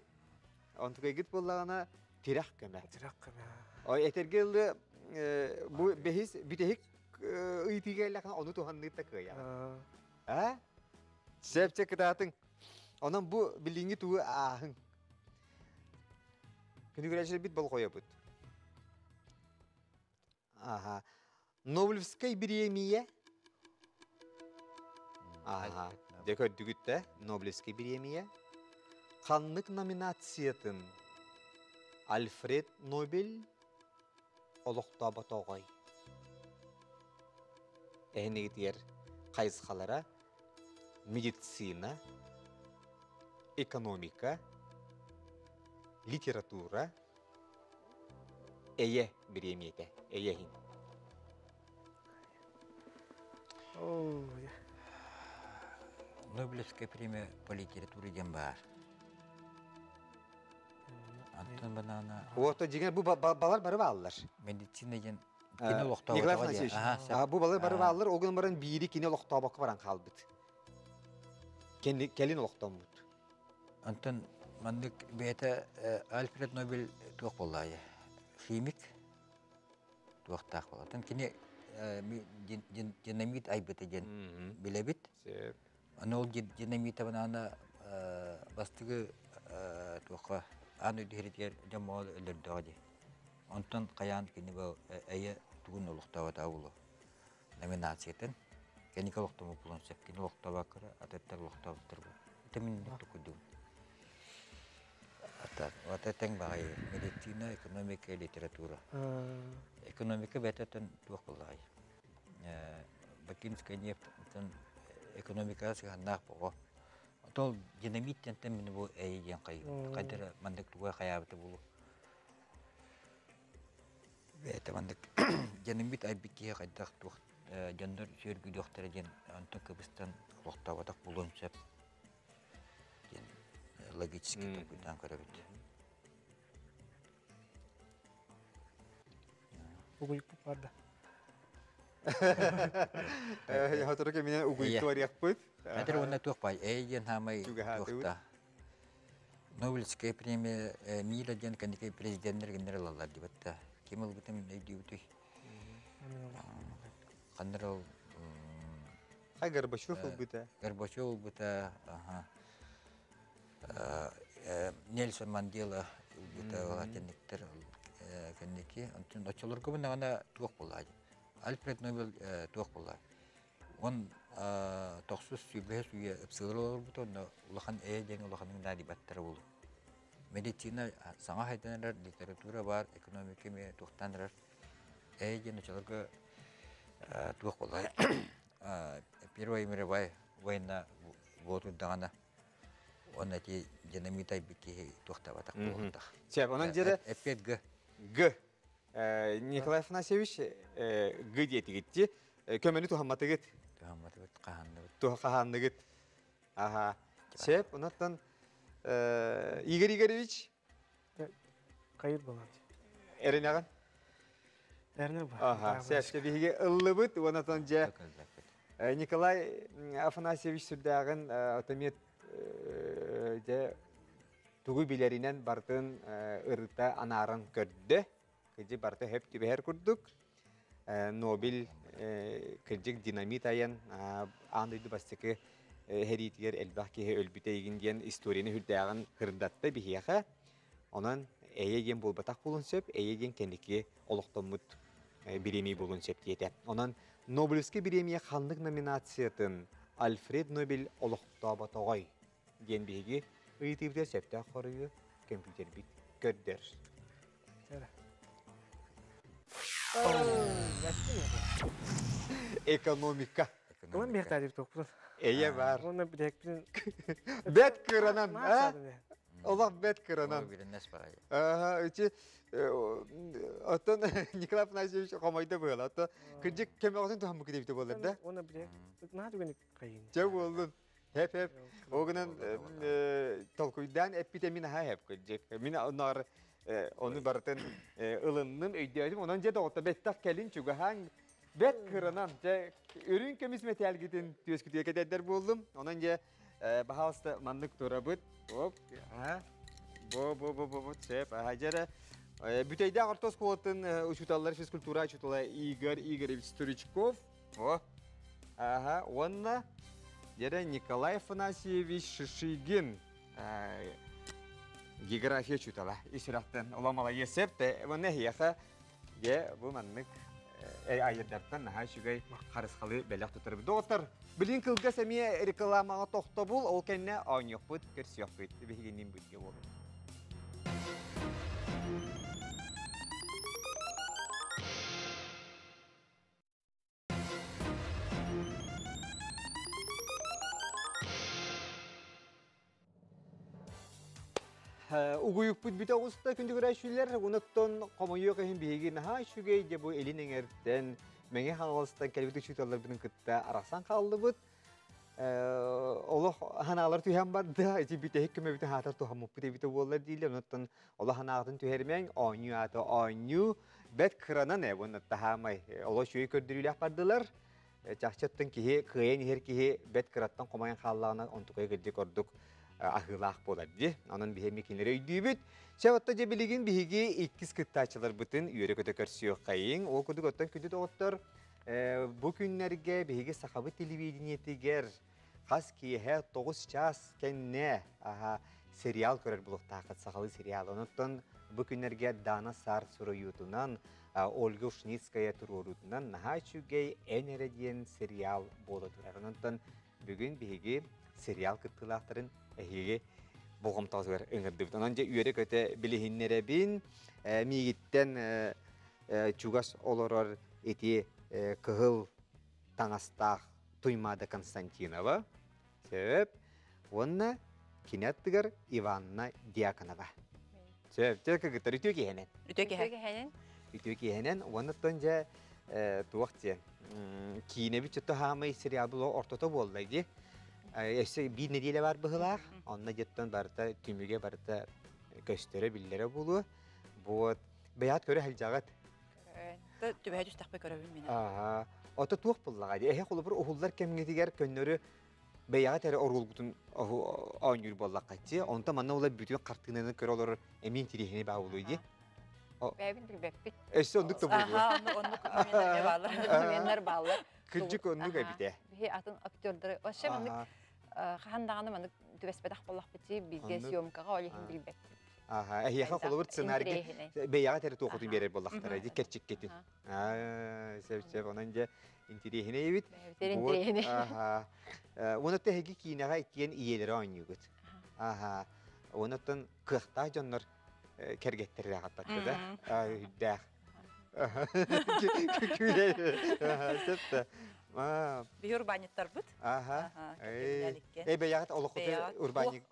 S1: Ontuka git bollağına tirak köme.
S3: Tirak köme.
S1: O etergeldi bu behis bitehik ıytigellerken onu tuhanlıkta kıya. Ha? Sepçe kıdatın. Ondan bu bilingi tuğu ahın. Künü güreşler bit bol koya bit. Ага. Нобелевская премия. Ага. Декор дүгүттә Нобелевская премия. Канлык номинациятын Альфред Нобель олоқтаба тоғай. Әйнегітер қайызқалара медицина, экономика, литература, әйе премияте. Эйехин.
S2: Нобелевская премия по литературе ден бар. Антон банана.
S1: Вот деген bu балар бары балар.
S2: Медицина ден кино лоқтау.
S1: Николай Францевич. Bu балар бары балар, оған баран бири кино лоқтау бақы баран қалбыт. Келин лоқтау бұд.
S2: Антон мандык бейті Альфред Нобель туақ болайы. Химик. Туақтақ болатын. Кені динамит айбыты ден білебіт. Аны ол динамита банана бастығы туаққа аны үдеретер жамауыл өлірді ғады. Онтан қаян кені бұл әйе туғын олықтау ата ұлы номинациятын. Кені олықтау мұпылын сөп. Кені олықтау бақыры, ататтар олықтау бұттыр бұл. Это мен нүкті күдім. Вот это багай медицина, экономика и литература. Экономика бететен двух булай. Бакинская нефть, экономика сганнах бого. То динамит тентен мен бу эйген кай. Кайдыр мандык туга хаябыты булу. Бете мандык динамит айбикке кайдак тух жандар сөргү доктор ден антон Кыргызстан локтабатак булунчап. Логически топуйдан көрөбүт.
S3: Угуй пупарда.
S1: Я хотел que меня угуйтория пыт.
S2: Адыр онна туқпай, эйген хамай туқта. Нобелевская премия мира ден кандикай президенттер генерал алар дебатта. Кем ол бутам дейдүтүй. Кандырал
S1: Хай Горбачев был бы-то.
S2: Горбачев бута, Нельсон Мандела бута латиниктер кандики. Антон очолор көбүн ана туқ булады. Альфред Нобель туқ булады. Он тохсус сүйле сүе эпсылыр бута, улахан эйден улаханын да дебаттары болду. медицина саңа хайданар, литература бар, экономика ме тухтанар. Эйген учаларга тух болай. Первая мировая война вот дагана. Он эти динамитай бики тухтава так болда.
S1: Чеп, онан жере
S2: Эпет г.
S1: Г. Николай Афанасьевич Г диетигитти. Көмөнү тухамматыгыт.
S2: Тамат каанды.
S1: Тухаханыгыт. Аха. Чеп, онаттан Игорь Игоревич
S3: Кайыт болан.
S1: Эренаган.
S3: Әрнер бар.
S1: Аха. Сәпте биге ыллыбыт, онаттан же Николай Афанасьевич сүрдәгән атамет же тугу билеринен бартын ырыта анарын көрдө. Кыжы барты хеп тибер курдук. Нобель кыжык динамит аян андыйды бастыкы херитигер элбахки өлбүтө игинден историяны хүрдәгән кырдатты бихияха. Онан эйеген болбатак булун сөп, эйеген кендики олоктомут биремей болун сөп диете. Онан Нобелевский премия ханлык номинациятын Альфред Нобель олоқтаба тоғай ден беги ыйтыбыда сәпті қорығы компьютер бит көрдер. Экономика.
S3: Кымын бектадыр тоқпын.
S1: Эйе бар.
S3: Оны білекпін.
S1: Бәт кыранан, Олақ бәт кыранан. Үчі, оттан Николай Афанасьевич қомайды бұл. Отта күрдік кәмеғасын тұхам бүкіде біті болыр да?
S3: Оны білек. Наға дүгені қайын.
S1: Жау болдың. Хеп. Оғынан толкуйдан эпитемин хәп күрдік. Мен оны барытын ылынным өйдеудің. Онан жеді оғытта бәттақ кәлін чүгі бәт кыранан. Үрін көміз метәлгетін төскүтіге кәдәддер болдым. Онан же бағалысты мандық тұра бұд. Оп, Бо, сеп, жәрі. Бүтейді ағыртос қолытын ұшуталар физкультура ұшутала Игорь Игоревич Сторичков. Онна жәрі Николай Афанасьевич Шишигин география ұшутала. Исірақтан оламала есеп, оны хияқа бұл маңнық айырдартан шүгей қарысқалы бәліқ тұтырып. Доғытыр, білін кілгі сәмие рекламаға тоқты бұл, ол кәнне аңық бұд, көрсіяқ бұд, бігенен бұдге болу. Угуюк бұд біті оғыста күндігір әшілер, ұнықтан қомайық әйін бейген шүгей де бұл елін әңерден мәңе қаңғалыстан кәлбеті шүйталар бұдың күтті арақсан қалды бұд. Олық ханалар түйен барды, әйті бітәйік көмі бітін хатар тұхамық біте біті болар дейлі. Ұнықтан олық ханағытын түйермен ойну аты ойну бәт қыранан әбі хамай. Олық шөй көрдірілі бардылар. Чақчаттың кейі, қиын ер кейі бәт қыраттан қомайын қаллағына онтықай кілді көрдік. Ahılaq bolardı. Onun bihe mekinleri öydübüt. Şevatta cebiligin bihigi ikiz kıttaçılar bütün üyere kötü körsüyor kayın. O kudu gottan kütü doğuttur. Bu günlerge bihigi sahabı televizyoniyetiger. Qas ki he 9 ças kenne serial körer buluq taqat sahalı serial. Onuttan bu günlerge Dana Sar Suruyutunan, Olga Ushnitskaya tururutundan naha çügey en erediyen serial bolu durar. Onuttan bugün bihigi serial kıttılaqtırın Эһиге болғым тазгар өңірдіп. Онан же үйері көте біліхіннері бін, мейгіттен чугас олорор еті кығыл таңастақ Туймада Константинова. Сөп, онна кинеттігір Иванна Дьяконова. Сөп, тек кігіттір үтіу кейхенен. Үтіу кейхенен, оннаттан же туақте кейіне бүтчетті хамай сериал бұл ортото болдайды. Bir nedile var bıhılaq, onunla cidden barıda tümüge barıda göstere billere bulu. Bu beyat köre helcağıt.
S4: Evet, tübeye düstakbe görebilir miyim?
S1: Aha, o da tuğ bullağı. Ehek olur oğullar kemgetiger könnörü beyat eri orgulgutun oynur bullağı kaçı. Onda manna ola bütün kartığını köre olur emin tirihini bağlıydı.
S4: Ben bilbek bit.
S1: Esse onduk da bulu.
S4: Aha, onduk müminler bağlı. Müminler bağlı.
S1: Kırcık onduk ebide.
S4: Bir atın aktörleri. O şey onduk Kahandağını bana düvespedak bollaq biti bilge siyomkağa olihim bilbek.
S1: Aha, ehiyaka olur ssenaryo beyat eri tuğutun berer bollaqtara di kerçik ketin. Sep onanca intirihine evit.
S4: Intirihine.
S1: Aha. Onu tehgi kinaga ikiyen iyeleri oynuyor. Aha. Ondan kıhta jonlar kergetleri rahatlattı da. Hüddağ. Küle. Septe.
S5: Bir urbanitler bud.
S1: Aha.
S5: Kemiyelikke.
S1: Ebe yağıt oluqta urbanik.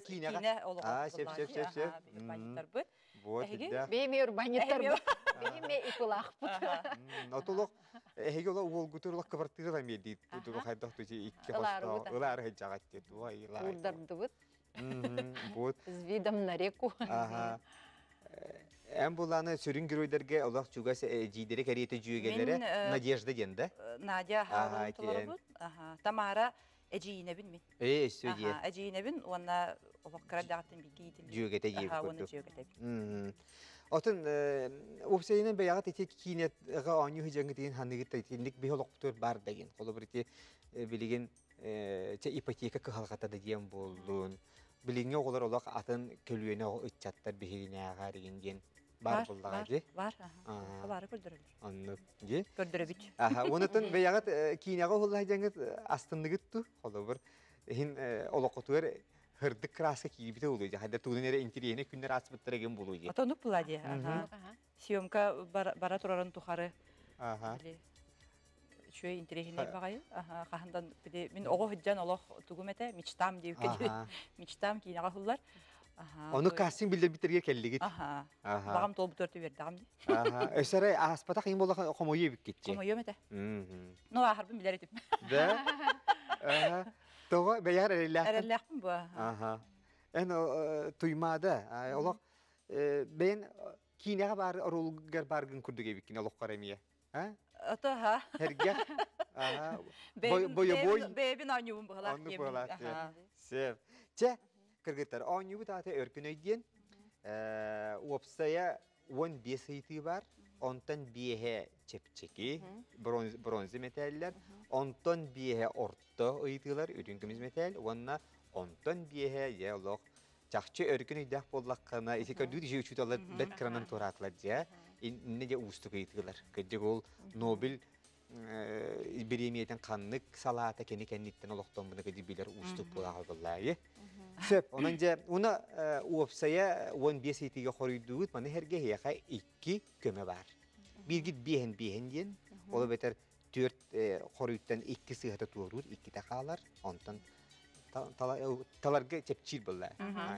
S5: Kine oluq.
S1: Şef.
S5: Bir urbanitler bud.
S1: Вот,
S5: Эһиги?
S1: да.
S4: Бейме урбанеттар бу. Бейме икулах бу.
S1: Отолок эһиге ол гутурлак квартира меди. Туту хайдах тучи икки хоста. Улар хаҗагат дит. Вай лай.
S4: Урдарды бу.
S1: Вот.
S4: С видом на реку.
S1: Ага. Эм буланы сүрүн гөрөйдерге Аллах чугас жидере кариете жүйгелере Надежда денде.
S5: Надя Харунтулар бud. Тамара Эжине бин.
S1: Сөйдие.
S5: Эжине бин, онна олақ крадагатын бигидил.
S1: Жүйгете жеп
S5: Оны
S1: көрдүк.
S5: жүйгете.
S1: Отын опсайынан баягат эти кинет га аню хижаңы деген ханыгыт айтындык биологтор бар деген. Коло бирти билеген че ипотека кыхалгата да диен болдун. Билинге оголар олак атын көлүөнө ычаттар бихирине деген бар булдага же.
S5: Бар. Бары көрдөрөлөр.
S1: Анны же.
S5: Көрдөрөбүт.
S1: Аха, онотон баягат кинега холла хижаңы астындыгытту. Коло бир хин олокотуер hırdık krasa kibite oluyor. Hadi tuğun nere intiriyene günler asbıttıra gen buluyor.
S5: Atonu puladı. Siyomka bara turarın tuharı.
S1: Aha.
S5: Şöyle intirihine bakayım. Kahandan bir de min oğu hıccan Allah tugumete miçtam diye kedi. Miçtam ki naga hullar.
S1: Onu kasım bildir bitirge kelli git.
S5: Aha. Bağım tolu törtü verdi amdi.
S1: Aha. Ösere asbata kıyım bola komoyu bik gitçi.
S5: Komoyu mete. No harbim bilerim.
S1: Da. Aha. Toga beyar erellah.
S5: Erellah mı bu?
S1: Aha. En tuymada. Allah ben kinega bar orulgar bargın kurdu gibi kin Allah karamiye. Ha?
S5: Ata ha.
S1: Herge. Aha.
S5: Boy. Bebin anyum buğalak.
S1: Annu buğalak. Sev. Ce kırgıtlar anyu bu tahtı örküneydiyen. Opsaya 15 sayıtı var. Ondan bihe çepçeki, bronzi metaller. Ondan bihe orta ayıtılar, ürünkümüz metal. Ondan bihe yalok. Çakçı örküneydiğ bollakana, isi kadar düşü üçü dolar bet kranan toratlar. Ne de ustuk ayıtılar. Kıcık ol Nobel birimiyetten kanlık salata kendi oloktan bunu kıcı bilir ustuk bolağıdırlar. Söp, onunca ona uopsaya 15 sayıtıya koruyduğu bana her gehiyaka 2 köme var. Bir git bihen diyen, ola beter 4 koruyuttan 2 sıhhata tuğurur, 2 takalar, ondan talarga çepçil bunlar.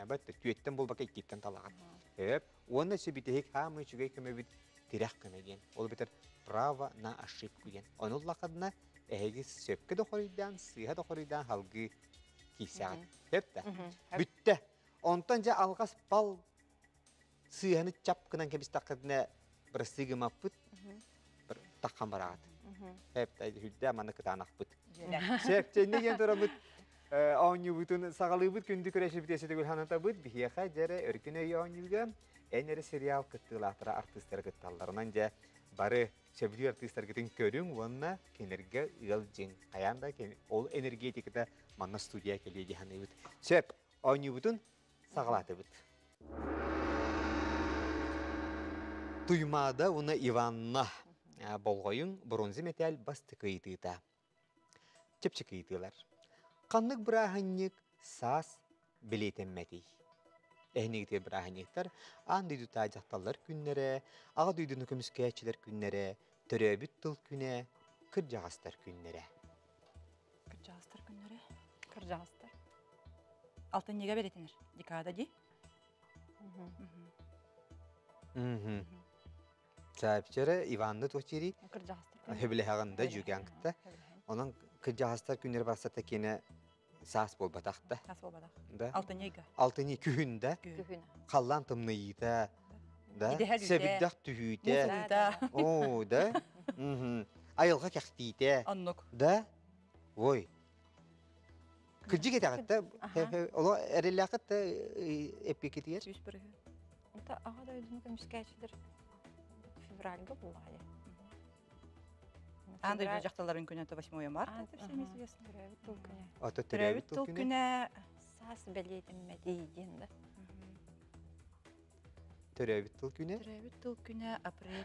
S1: Battı, tüyetten bol baka 2'den talagat. Hep, ona söbitehik hamı çügey köme bit direk köme diyen, ola beter prava na aşıp diyen. Onun lakadına ehegi söpke de koruydan, sıhha da koruydan halgı kisat. Hep de. Bitti. Ondanca algas bal sıhhanı çapkınan kebis takadına bir sigim apıt, bir takkan baraat. Hep de hüdde manı kıtanak bıt. Şef, çenne gen torabıt. Ağınyu butun sağalığı bıt gündü küreşi bitesi de gülhanata bıt. Bihiyaka jere örküne ağınyuga eneri serial kıttılahtara artistler kıttallarınanca barı şebri artistler kıtın körün vanna kenerge ılcın. Ayanda ol energetikte manna studiya keliye cihanı bıt. Şef, ağınyu butun sağalatı bıt. Tuymada ona Ivanna bolgoyun bronzi metal bastı kıyıtıda. Çepçi kıyıtılar. Kanlık bırahanlık sas biletemedi. Ehnekte bırahanlıklar an duydu tacaktallar günlere, ağa duydu nükümüskeyçiler günlere, töröbüt tıl güne, kırcağızlar günlere.
S5: Kırcağızlar günlere.
S4: Kırcağızlar.
S5: Altın nege beretinir? Dikada di?
S1: Çaypçara Ivan'da toçiri
S4: Kırcağızlar.
S1: höbile hağında jügankta. Onun kırcağızlar günleri barsata kene sas bol batakta.
S5: Sas bol batak.
S1: Da.
S5: Altın nege.
S1: Altını kühünde.
S4: Kühüne.
S1: Kallan tımnıydı. Da.
S5: İdeher yüde.
S1: Sebiddak tühüde.
S5: Musulda.
S1: Oo da. Ayılga kaktiyde.
S5: Annuk.
S1: Da. Oy. Kırcı getakta. Ola erillakta epiketiyer.
S5: Yüz bırığı.
S4: Anta ağa da ödünü kömüskeyçidir. Fevralga bullağı.
S5: Anda yücaktaların günü tabaşma oyun var.
S4: Türevi tıl güne.
S1: Ata
S5: Türevi tıl güne.
S4: Sas beleytemedi diyende.
S1: Türevi tıl güne.
S5: Türevi tıl güne april.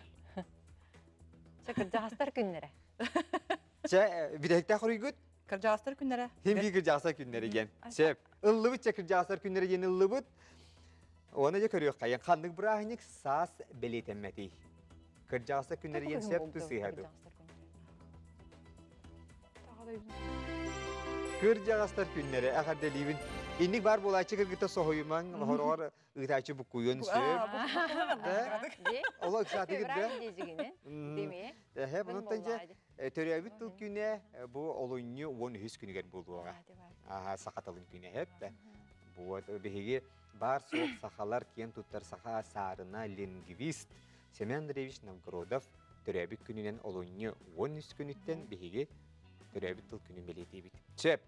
S4: Kırcağızlar günlere.
S1: Bir dakika koruyu güt.
S5: Kırcağızlar günlere.
S1: Hem bir kırcağızlar günleri gen. Şef, ıllıbıt çakırcağızlar günleri gen ıllıbıt. Оны же көрüyor кайын. Ханнык брахник сас белетеммети. Кыржағыста күннері енсеп тусыйхаду. Кыржағыстар күннері әғарда лейбін. Инник бар болайчы кыргыта соғойман, хорор ытачы бұқуйын сөп. Ола ұқсаты кырды. Бұнын тәнже төрәбіт тұл күне бұл олуынны 13 күнігер болуға. Сақаталын күне хеп. Бұл бігеге бар соқ сақалар кен тұттар сақа сарына лингвист Семен Андреевич Новгородов төрәбіт күнінен олуынны 13 күніттен бігеге төрәбіт тұл күнін белеті бит. Сөп.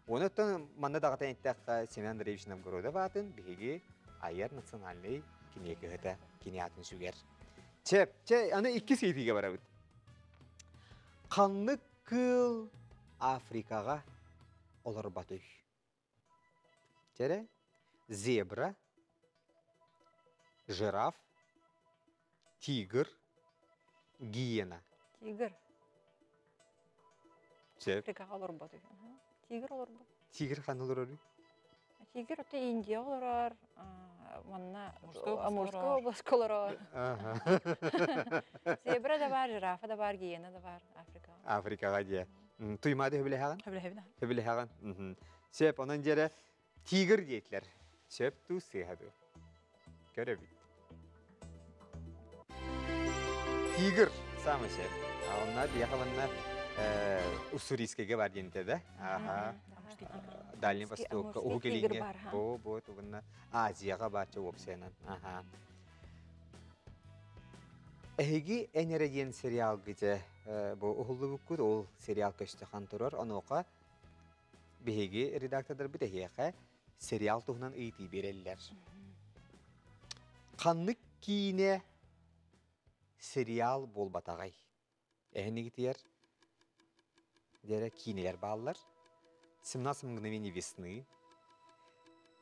S1: Онықтан маңна дағытан еттәққа Семен Андреевич Новгородов атын бігеге Айар национальный кинекі ғыта кинеатын сүгер. Сөп. Аны 2 сейтіге бара бұд. Қанны кыл Африкаға олар батый. Тере, зебра, жираф, тигр, гиена.
S4: Тигр.
S1: Сөп.
S4: Африкаға олар баты. Тигр олар баты.
S1: Тигр қан олар өрі?
S4: Тигр өте Индия олар. Манна Амурская область олар. Зебра да бар, жирафа да бар, гиена да бар. Африкаға.
S1: Африкаға де. Туймады хөбілі хаған?
S5: Хөбіле
S1: хаған. Сөп, онан жері тигр дейтлер. Сөп ту сыйхаду. Көрі бит. Тигр, самы сөп. Онна бияқаванна Уссурийскеге бар денте да. Дальний Востокка, Угелине. Бо, туғынна Азияға барча опсайнан. Эги энерген сериал гыжы бу ухуллу бүккүт ол сериал көстөхан турар. Оноқа беги редактордар битехеха сериал туһунан ыйти береллер. Каннык кийине сериал болбатагай. Эхнигитер дере кинелер баллар. 17 мгновений весны.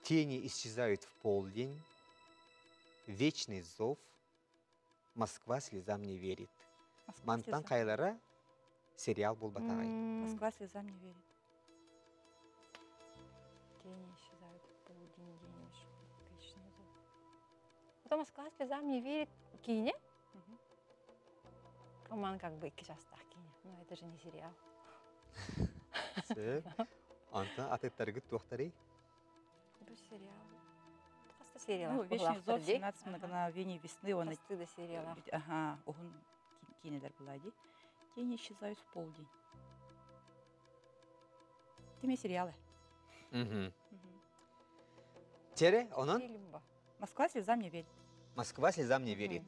S1: Тени исчезают в полдень. Вечный зов. Москва слезам не верит. Мантан кайлара сериал болбатагай.
S5: Москва слезам не верит.
S4: Тени исчезают в полдень, вечный зов. Потом Москва слезам не верит. Кине? Роман как бы iki жастах кине. Но это же не сериал.
S1: Антан атыттаргы туақтары?
S4: Это сериал. Просто сериал.
S5: Ну, вечный зов 17 мгновений весны. Он
S4: Стыда сериала.
S5: Ага, он кинелер булади. Тени исчезают в полдень. Теме сериалы.
S1: Тере, онан?
S5: Москва слезам не верит.
S1: Москва слезам не верит.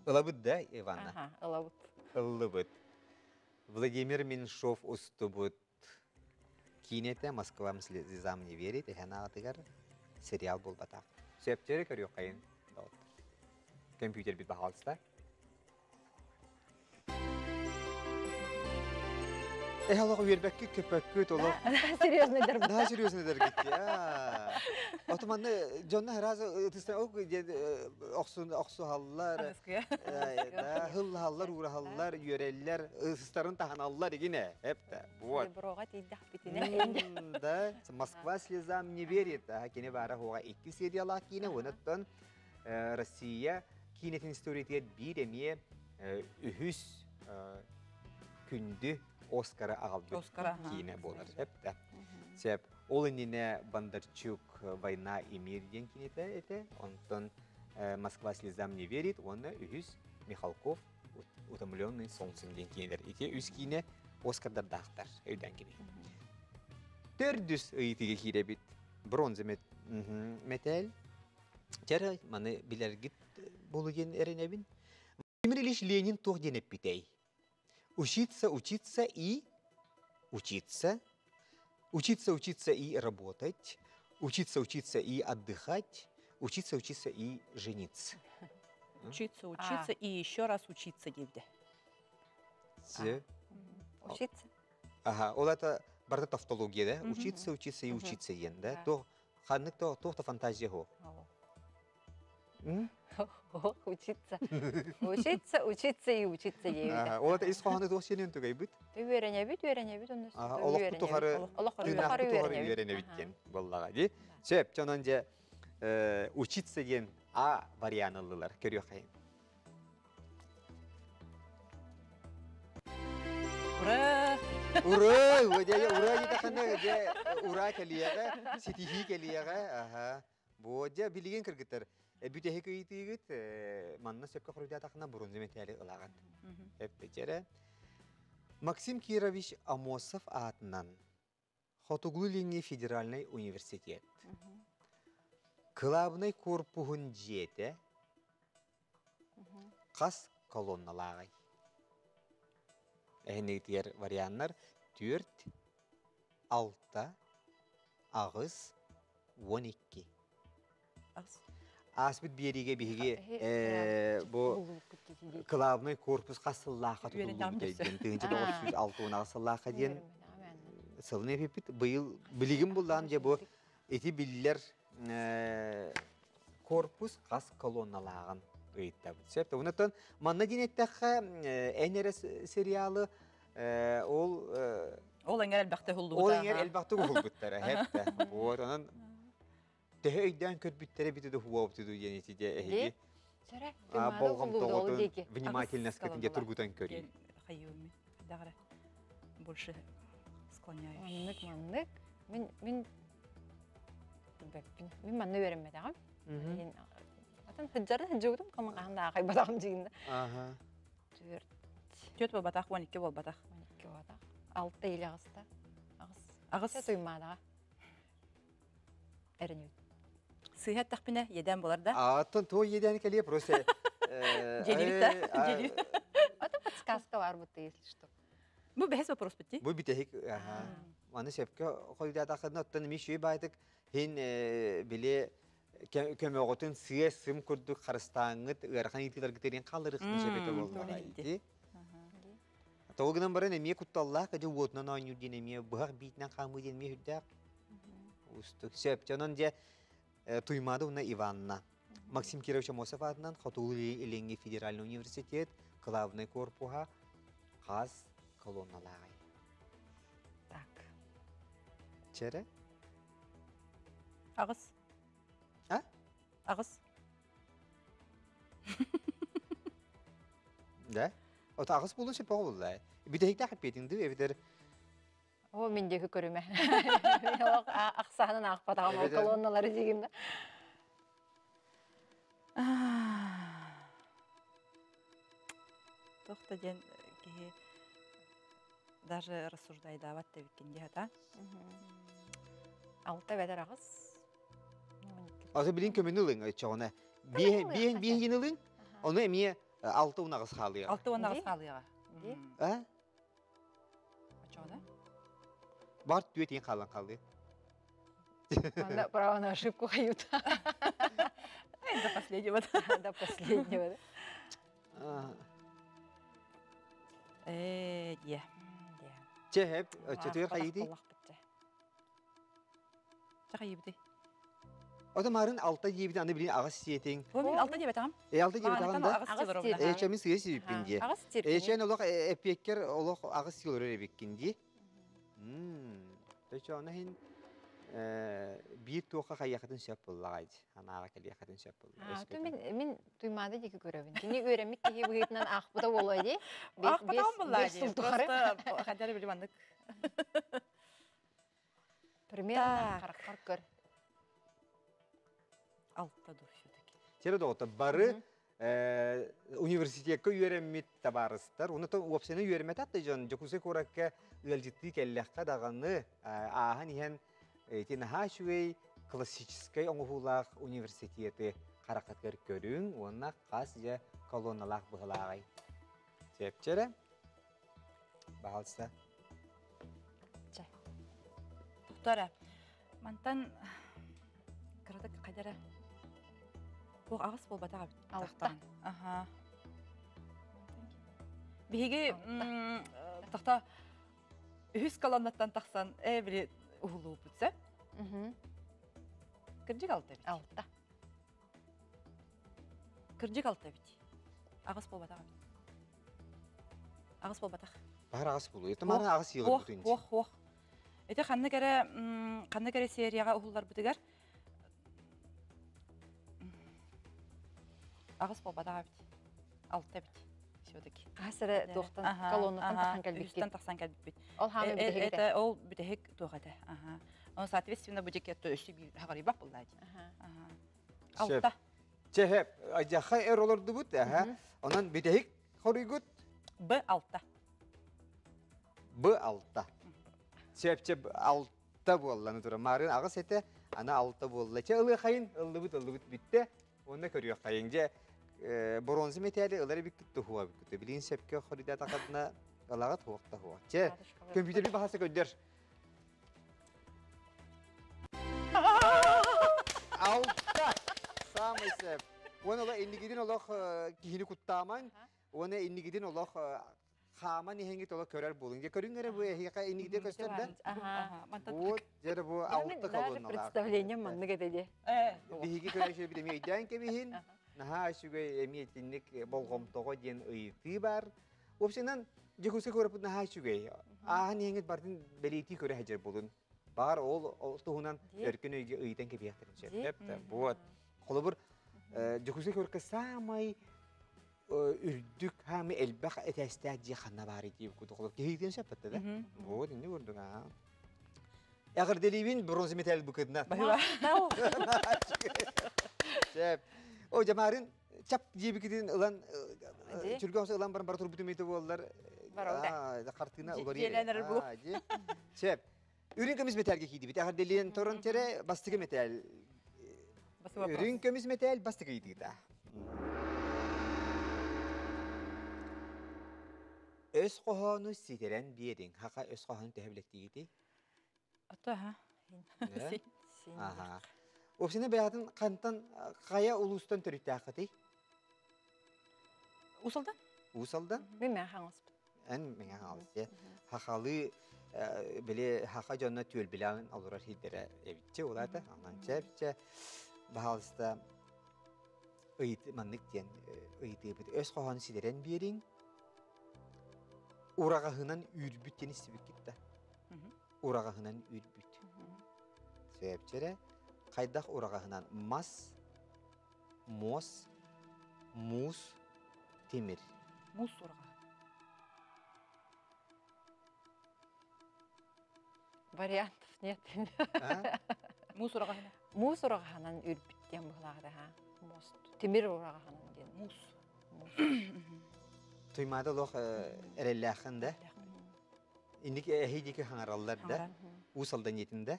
S1: Ылабыт да, Иванна?
S4: Ага, ылабыт.
S1: Ылабыт. Владимир Меньшов устубыт. Кинете Москва слезам не верит. Эхана атыгар сериал бол батақ. Сөптері көріу қайын. Компьютер бит бағалыста. Аллаға вербәкке көпәкке толы.
S4: Серьезный дәрбі.
S1: Да, серьезный дәргетті. Отыманны жонна разы тыстан оқсу халлар, хыллы халлар, ура халлар, йөреллер, ыстарын тахан халлар егіне. Әпті, вот.
S4: Бұроға тейдақ бітіне.
S1: Да, Москва слезам не верит. Кене бары хоға 2 сериялар кейіне, оныттан Россия кейнетін историятет бір әме үхіс күнді Оскара ағалды кейіне болар. Әпті. Сәп, ол инне Бондарчук «Война и мир» ден кинеті әті. Онтан «Москва слезам не верит», оны үхіс Михалков «Утомленный солнцем» ден кинелер. Ете үз кейіне Оскардар дақтар өйден кене. Төрдүс ыйтыге кейре бит. Бронза металь. Чәрі, маны білергіт болу ген әрінебін. Владимир Ильич Ленин тоқ денеп бітей. Учиться и учиться. Учиться и работать. Учиться и отдыхать. Учиться и жениться.
S5: Учиться и еще раз учиться девде.
S4: Учиться.
S1: Ага, ол это барда тавтология, да? Учиться и учиться ен, да? То ханнык то фантазия хо.
S4: Учиться и учиться девде.
S1: Ол это исханы то сенен түгей бит.
S4: Үйеріне бит.
S1: Олық тұтығары үйеріне біткен. Боллаға де. Сөп, жонан же учиться ден А варианылылар. Көрüyor қайын.
S5: Ура!
S1: Ура! Ура дейді қана, ура келияға, сетихи келияға. Аха. Боджа билеген кіргіттер. Бүтәхі көйтігіт, манна сөпкі құрудия тақына бұрын земетәлі ұлаған. Әппетері. Максим Кирович Амосов атынан Хотуглулинги федеральный университет. Клабный корпуғын жеті қас колонналағай. Әйнектер варианттар 4, 6, ағыз, 12. Аспыт береге беге bu клабный корпус қасыллаға тұтылу дейден. Тыңчы 906 ағысыллаға дейін сылын епепет. Бұйыл білігім болдан же бұл еті білілер корпус қас колонналағын өйттә бұд. Онықтан манна денеттәққа әнері сериалы
S5: Ол әңгер әлбәқті huldu.
S1: Ол әңгер әлбәқті hulduттары. Әпті. Оның Tehe öйдән kötbüttere bitidi huwa bitidi yenetide ehigi. Болғам тоғытын внимательность кетінде тұргутан көрейін.
S5: Хайуми. Дағыра. Больше склоняюсь.
S4: Маннык. Мен манны вереммеді ағам. Атын хыджарды хыджығыдым, қалман қағында ағай батағым жегінді.
S5: Төт бол батақ, 12 бол батақ.
S4: 12 батақ. 6 елі ағыста.
S5: Ағыз.
S4: Сәт ұймадаға. Әрін өйт.
S5: Сыйхат тақпіне еден болар да?
S1: Атын то еден келе просто...
S5: Желевит да? Желевит.
S4: Это подсказка бар бұты, если что.
S5: Бұл бәхес вопрос бітті?
S1: Бұл бітехік. Маны сөпкі қойда тақыдың оттан мешуі байтық. Хен біле көмеғытын сыя сым күрдік қарыстаңыт ұғарқан етілер кітерен қалырық сөпеті болмағайды. Тоғынан барын әме күтталлақ кәде уотынан ойнуден әме бұғақ бейтінен қамыден ме хүддәк. Үстік сөп. Жонын же Туймады уна Иванна. Максим Кирович Амосов атынан Хотуглулинги федеральный университет, главный корпуға қаз колонналағай.
S4: Так.
S1: Чәрі?
S5: Ағыз.
S1: А?
S5: Ағыз.
S1: Да? Ота ағыз болу сөп оғы болды. Бүтәйікті қапетіңді өбедер.
S4: О, мендегі көріме. Ақсағынан ақпатағам ол колонналары дегенді.
S5: Тоқта ден кейі даже рассуждайды аватты өткенде ата.
S4: Алта бәдер ағыз.
S1: Асы білін көмені ұлың чоғына. Бейін ен ұлың, оны әмей 6 ұн ағыз қалыға.
S5: 6 ұн ағыз қалыға. Чоғына?
S1: Бар түйет ең қалан қалды.
S4: Манда право на ошибку хают.
S5: До последнего.
S4: До последнего.
S5: Де.
S1: Чехеп, четвер қайды?
S5: Чақайыбыды.
S1: Ота марын 6 ебеді аны білін ағыз сиетің.
S5: О, мен 6 дебет ағам.
S1: 6 ебеді ағында?
S5: Ағыз тилер.
S1: Эчемін сүйе сүйіппенде.
S4: Ағыз терпіне.
S1: Эчен олық әпеккер олық ағыз силер өбеккенде. Төчі оны хен bir toqa qayaqатын söp bullağaydı. Anağa keliyaqатын söp bullağaydı.
S4: Мен туймады декі көребін. Кені өремек кеге бұғытынан ақпыда олайды.
S5: Ақпыдауын бұллайды. Просто қадары білі бандық.
S4: Примерно қараққар көр.
S5: Алтта dur все-таки.
S1: Тері доғыты бары университетке үйеремет табарыстар. Оны то опсені үйеремет атты жон. Жокусы көрәкке ұялжытты келләққа дағаны ағын ехен Тинаха шуэй классической оңғылақ университеті қарақатқар көрің, онына қас же колонналақ бұғылағай. Сепчері? Бағалса.
S5: Чай. Тоқтары, мантан қырдық қадары. Бұл ағыс бол батаға тақтан. Аха. Беге тақта үз колоннаттан тақсан, біле ұғылу бұтса. Кірджік алты бит.
S4: Алта.
S5: Кірджік алты бит. Ағыс бол батаға бит. Ағыс бол батақ.
S1: Бағар ағыс болу. Еті маған ағыс елі бұтынды.
S5: Ох. Еті қанны кәрі серияға ұғылдар бұтығар. Ағыс болбада бит. Алта бит. Все-таки.
S4: Хасыра доқтан колоннатан тахсан кәлбекке.
S5: Үстен тахсан кәлбекке.
S4: Ол хамы битеге.
S5: Это ол битеге туғада. Ага. Он, соответственно, будет кетто өсі бір хағари бақ болдайды. Алта.
S1: Чехеп, ажаха олорду бут, онан битехик хоригут
S5: Б6.
S1: Б6. Чеп алта болланы тура. Марын агыс эте, ана алта болла. Че ылы хайын, ылы бут битте. Онда көрüyor хайын. Же бронза металли ылары биккитти хуа биккитти. Билин сепке хорида такадна алагат хуакта хуа. Че компьютер bir bahasa gönder. Alta. Самый сеп. Оны ола иннигидин олох кихини куттаман. Оны иннигидин олох хама нихенгит олох көрер болун. Же көрүнгөрө бу хика иннигидин көстөрдө. Вот, жер бу алта колонналар.
S4: Представление манны кетеди.
S1: Биһиги көрөшө бир эми идеян кебихин. Наха шугай эми тинник болгом того ден ыйты бар. Опсенан жекусе көрөп наха шугай. Ахан нихенгит бардын белити көрө хажер болун. Бар ол туһунан өркөн өйгө ыйтан кебияктыр. Жеп, вот. Холобур жекусе көркө самай үрдүк хами элбах этестаджи ханна бары дип куду холоп кейден сапатта да. Вот, инде көрдүк а. Ягыр делибин бронз металл букыдна. Жеп. О жамарын чап жебикидин ылан чүргөнсө ылан бар турбуту мете болдулар. Картына улар ери. Жеп. Ürün metalge giydi. Bir de deliğin torun tere bastığı metal. Ürün kömüz metal bastığı giydi da. Öz kohonu siteren biyerin. Haka öz kohonu tehevlettiği giydi.
S5: Ata ha.
S1: Aha. O sene beyatın kantan kaya ulustan törütte hakati.
S5: Usaldan?
S1: Usaldan?
S4: Bilmem hangisi.
S1: En mene hangisi. Hakalı böyle haka canına tüyül bilen alır hidere evitçe olar da anlanca bahalsta ıyıt manlık diyen ıyıtı bir öz kohanı sideren birin urağahınan ürbüt deniz sivik gitti. Urağahınan ürbüt. Sebepçere kaydak urağahınan mas, mos, mus, temir.
S5: Mus urağı.
S4: Вариантов нет.
S5: Мус урагахана.
S4: Мус урагаханан үрбүттен булагы ha. Мост. Темир урагаханан ден.
S5: Мус.
S1: Tuymada loh erellahında. İndik ehidiki hangarallar da. Usaldan yetinde.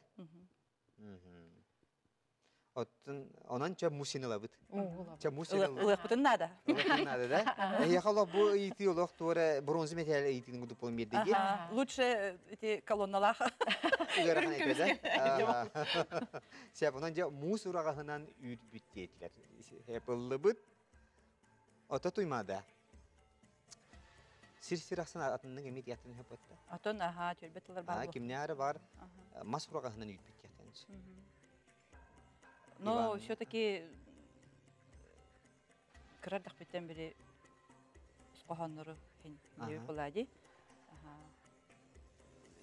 S1: Ondan çab musini labıt. Çab musini labıt.
S5: Ilık bütün nada.
S1: Ilık nada da. Yakala bu iti olok tuğra bronz metal itinin gudup olun bir degi.
S5: Lучше эти колонналар.
S1: Uğrakan etmeden. Sebep ondan çab mus urağahınan ürbüt diyetler. Hep labıt. Ota tuymada. Sir aksana atının emit yatırın hep otta.
S5: Atın aha tülbetler var.
S1: Kimler var? Mas urağahınan ürbüt yatırın.
S5: Но все-таки кырардах битен бири скохоннору хин дип булади.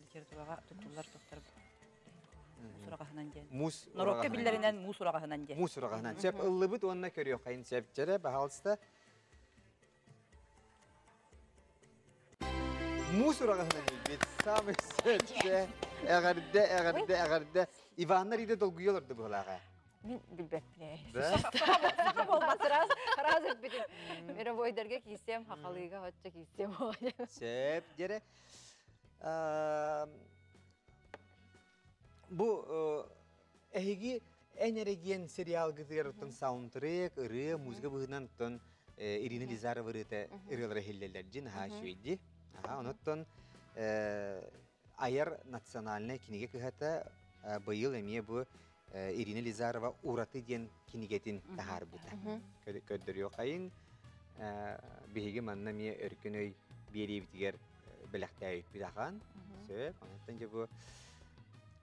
S5: Литературага туттулар токтор. Мусурагахынан ден. Норокка биллеринен мусурагахынан ден.
S1: Мусурагахынан. Сеп ыллыбыт онна көрüyor кайын сепчере баhalsta. Мусурагахынан бит самы сепче. Эгерде. İvanlar ide dolguyorlardı bu halaga.
S4: Мен билбеп биле.
S1: Да?
S4: Болмас раз битим. Мировой дерге кисем, хакалыга хотча кисем.
S1: Sep jere bu ehigi enerjiyen serial gıdırtın soundtrack, ırı müzik bıhınan tın Irina Lizarova rıta ırılara hillelercin ha şuydi. Aha onutun ayar nasyonalne kinige kıhata bayıl emiye bu Irina Lizarova uğratı diyen kinigetin kahar buta. Köddürüyor kayın. Bihigi manna miye örkünöy biri bitiger belekte bir dahan. Sebep anlatınca bu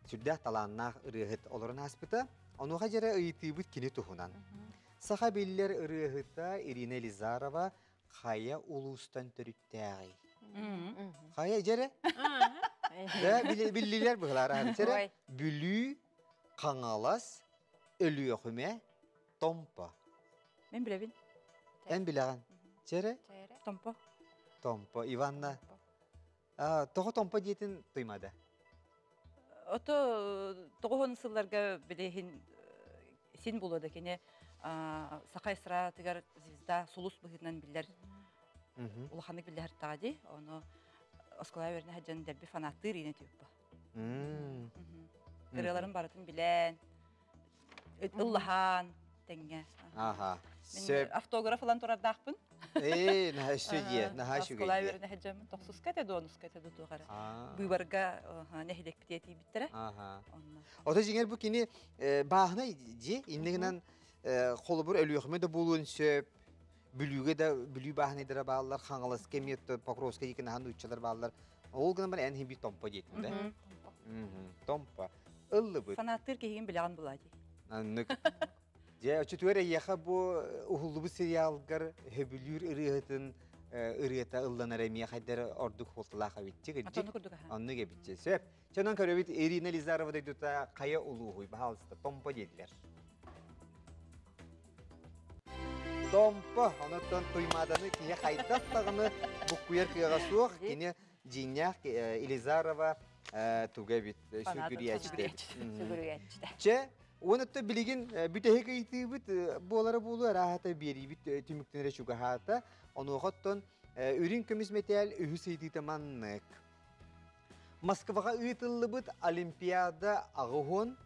S1: sürdeh talannak ırıhıt olurun haspıta. Onu hacere ıyıtı bit kini tuhunan. Saha biller ırıhıta Irina Lizarova kaya ulustan törüttəği. Kaya jere? Billiler bıhlar jere. Bülü, kanalas, ölü yoxume, tompa.
S5: Men bilebin.
S1: En bileğen. Çere?
S4: Çeyre.
S5: Томпо.
S1: Tompa, Ivanna. Toğu tompa diyetin duymadı.
S5: Ото тоғон сылларга билехин син булады кене сакай сыра тигер звезда сулус быгынан биллер улаханы биллер тади оны осколай верне хаджан дерби фанаттыр ине тюппа. Кырыларын баратын билен ыллахан теңге.
S1: Aha.
S5: Мен
S1: Söp.
S5: автограф алан турардакпын.
S1: Naha şüge, naha şüge.
S5: Осколай верне хаджан 90 кете донуска кете дутугара. Буйбарга нехилек битети биттере.
S1: Aha.
S5: Онна.
S1: Ota jinger bu kini bahna ji inniginan kolubur ölüyökme de bulun söp. Bülüge de bülü bahnedir bağlar, hangalas kemiyet Pokrovska yıkına hanı uççalar bağlar. Olgana ben en bir tompa jetin de. Tompa. Illı bu.
S5: Фанаттыр кеген билеген булади.
S1: Anlık. Je açıtüre yaha bu uhullu bu serialgar hebülür ırıhıtın ırıhıta ıllanır emiye haydar orduk hultulağa bitecek.
S5: Атону курдук аха.
S1: Anlı gebitçe. Söp. Çanan karabit Irina Lizarova da duta kaya uluğuy. Bahalısında tompa dediler. Tompa. Onattan tuymadanı kiye haydattağını bu kuyar kıyağa soğuk. Kine cinyak Elizarova tugebit. Şüküriyetçide.
S4: Sügürüyetçide.
S1: Çe, onu da bilgin bütehek eğitim bit bolara bolu rahata biri bit tümüktenere şu gahata onu hatton ürün kömüz metal ühüseydi tamanlık. Moskvaga ıtıllı bit olimpiyada ağıhon.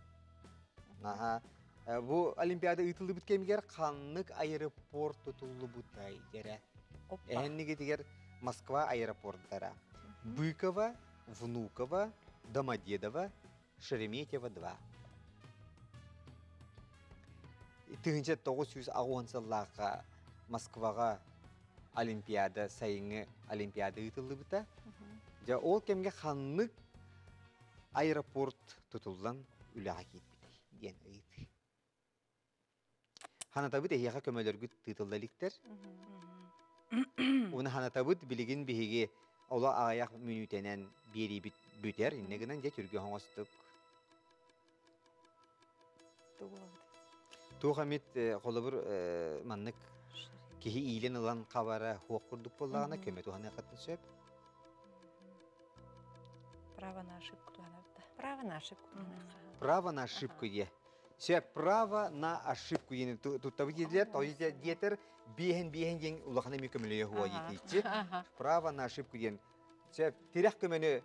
S1: Aha. Bu olimpiyada ıtıllı bit kemiger kanlık aeroport tutullu butay jere. Ehenni getiger Moskva aeroportlara. Bykova, Внуково, Домодедово, Шереметьево 2. Тыгынча 960 жылларга Москвага олимпиада сайынгы олимпиада ытылды бута. Жа ол кемге ханлык аэропорт тутулган үлага кетти диен ыйт. Ханатабыт эхига көмөлөргү тытылдаликтер. Уны ханатабыт билигин биһиги ола аяк мүнүтенен бери бит бүтер иннегинен же түргө хоңостук. Тухамит холобур маннык кихи ийлен алан кабара хуак курдук боллагана көмө тухана катын сөп.
S5: Право на ошибку туанабыта.
S4: Право на ошибку.
S1: Право на ошибку де. Сөп право на ошибку ени туттабы дедилер, тоҗи диетер биһен ден улахана мөкөмөлөй хуа дитичи. Право на ошибку ден. Сөп тирах көмөнө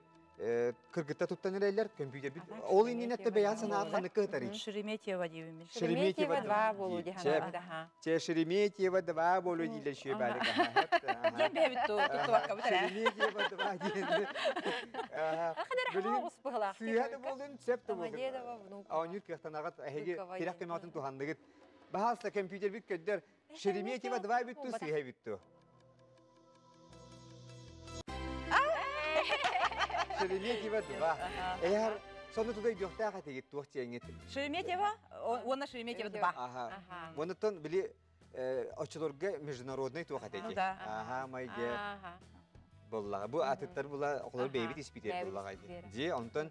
S1: кыргытта туттан элелер компьютер бит. Ол иннетте беян санаат ханы кытары.
S5: Шереметьево дейбиз.
S4: Шереметьево 2 болу дихана.
S1: Че Шереметьево 2 болу дилер шөбәлек.
S5: Я бебит туакка бутара.
S1: Шереметьево 2 диен.
S4: Кадер хагыс быгылак.
S1: Сүйәде болдун септе болду.
S4: Домодедово, Внуково.
S1: Аунют кыhtанагат әһеге тирах кематын тухандыгыт. Баһаста компьютер бит көддер. Шереметьево 2 битту сыйга битту. Шереметьево 2. Eğer sonra tuday diyoxtağa tegit tuğçı engit.
S5: Шереметьево, она Шереметьево 2.
S1: Ага. Вонтон били очолорга международный туğa теги.
S5: Да.
S1: Ага, майге. Боллага. Bu atıtlar bula okullar beyvit ispiter bollaga. Ji onton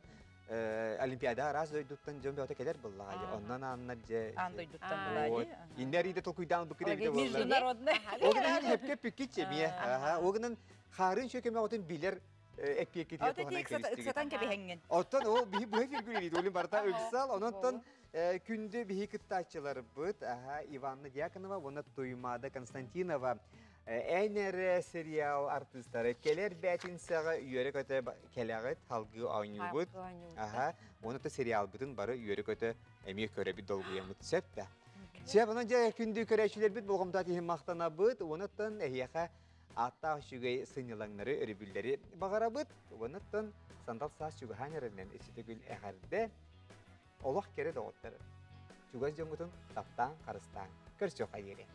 S1: Olimpiyada raz doyduktan jombe ota keder bollaga. Ondan anlar je.
S5: Андойдуттан булади.
S1: Иннери де токуйдан букире де боллар.
S5: Международный.
S1: Огнан хепке пикиче мие. Ага. Огнан харын шөкеме отын билер epiyek
S5: Ото
S1: tuhana
S5: тек
S1: kelişti.
S5: сатан кебехенген.
S1: Ottan o bu virgülüydü. Olim barta öksal. Ondan күндө bihi kıttaççıları bıt. Aha Ivanna Dyakonova, ona Tuymada Konstantinova. Enere serial artistları keler betin sağa yörek öte kelaget halgı oynuyor bıt. Aha onu da serial bıtın barı yörek öte emek köre bir dolguya mıt septe. Sep onca kündü köreçiler bit bolğumda tihim maqtana bıt. Ondan ehiyaka Ata şugay sınyalanları örübülleri bağara bıt. Ondan sandal saz şugay hanerinden esitegül eherde olaq kere doğutları. Şugay jomutun taptan karıstan. Kırçok ayeri.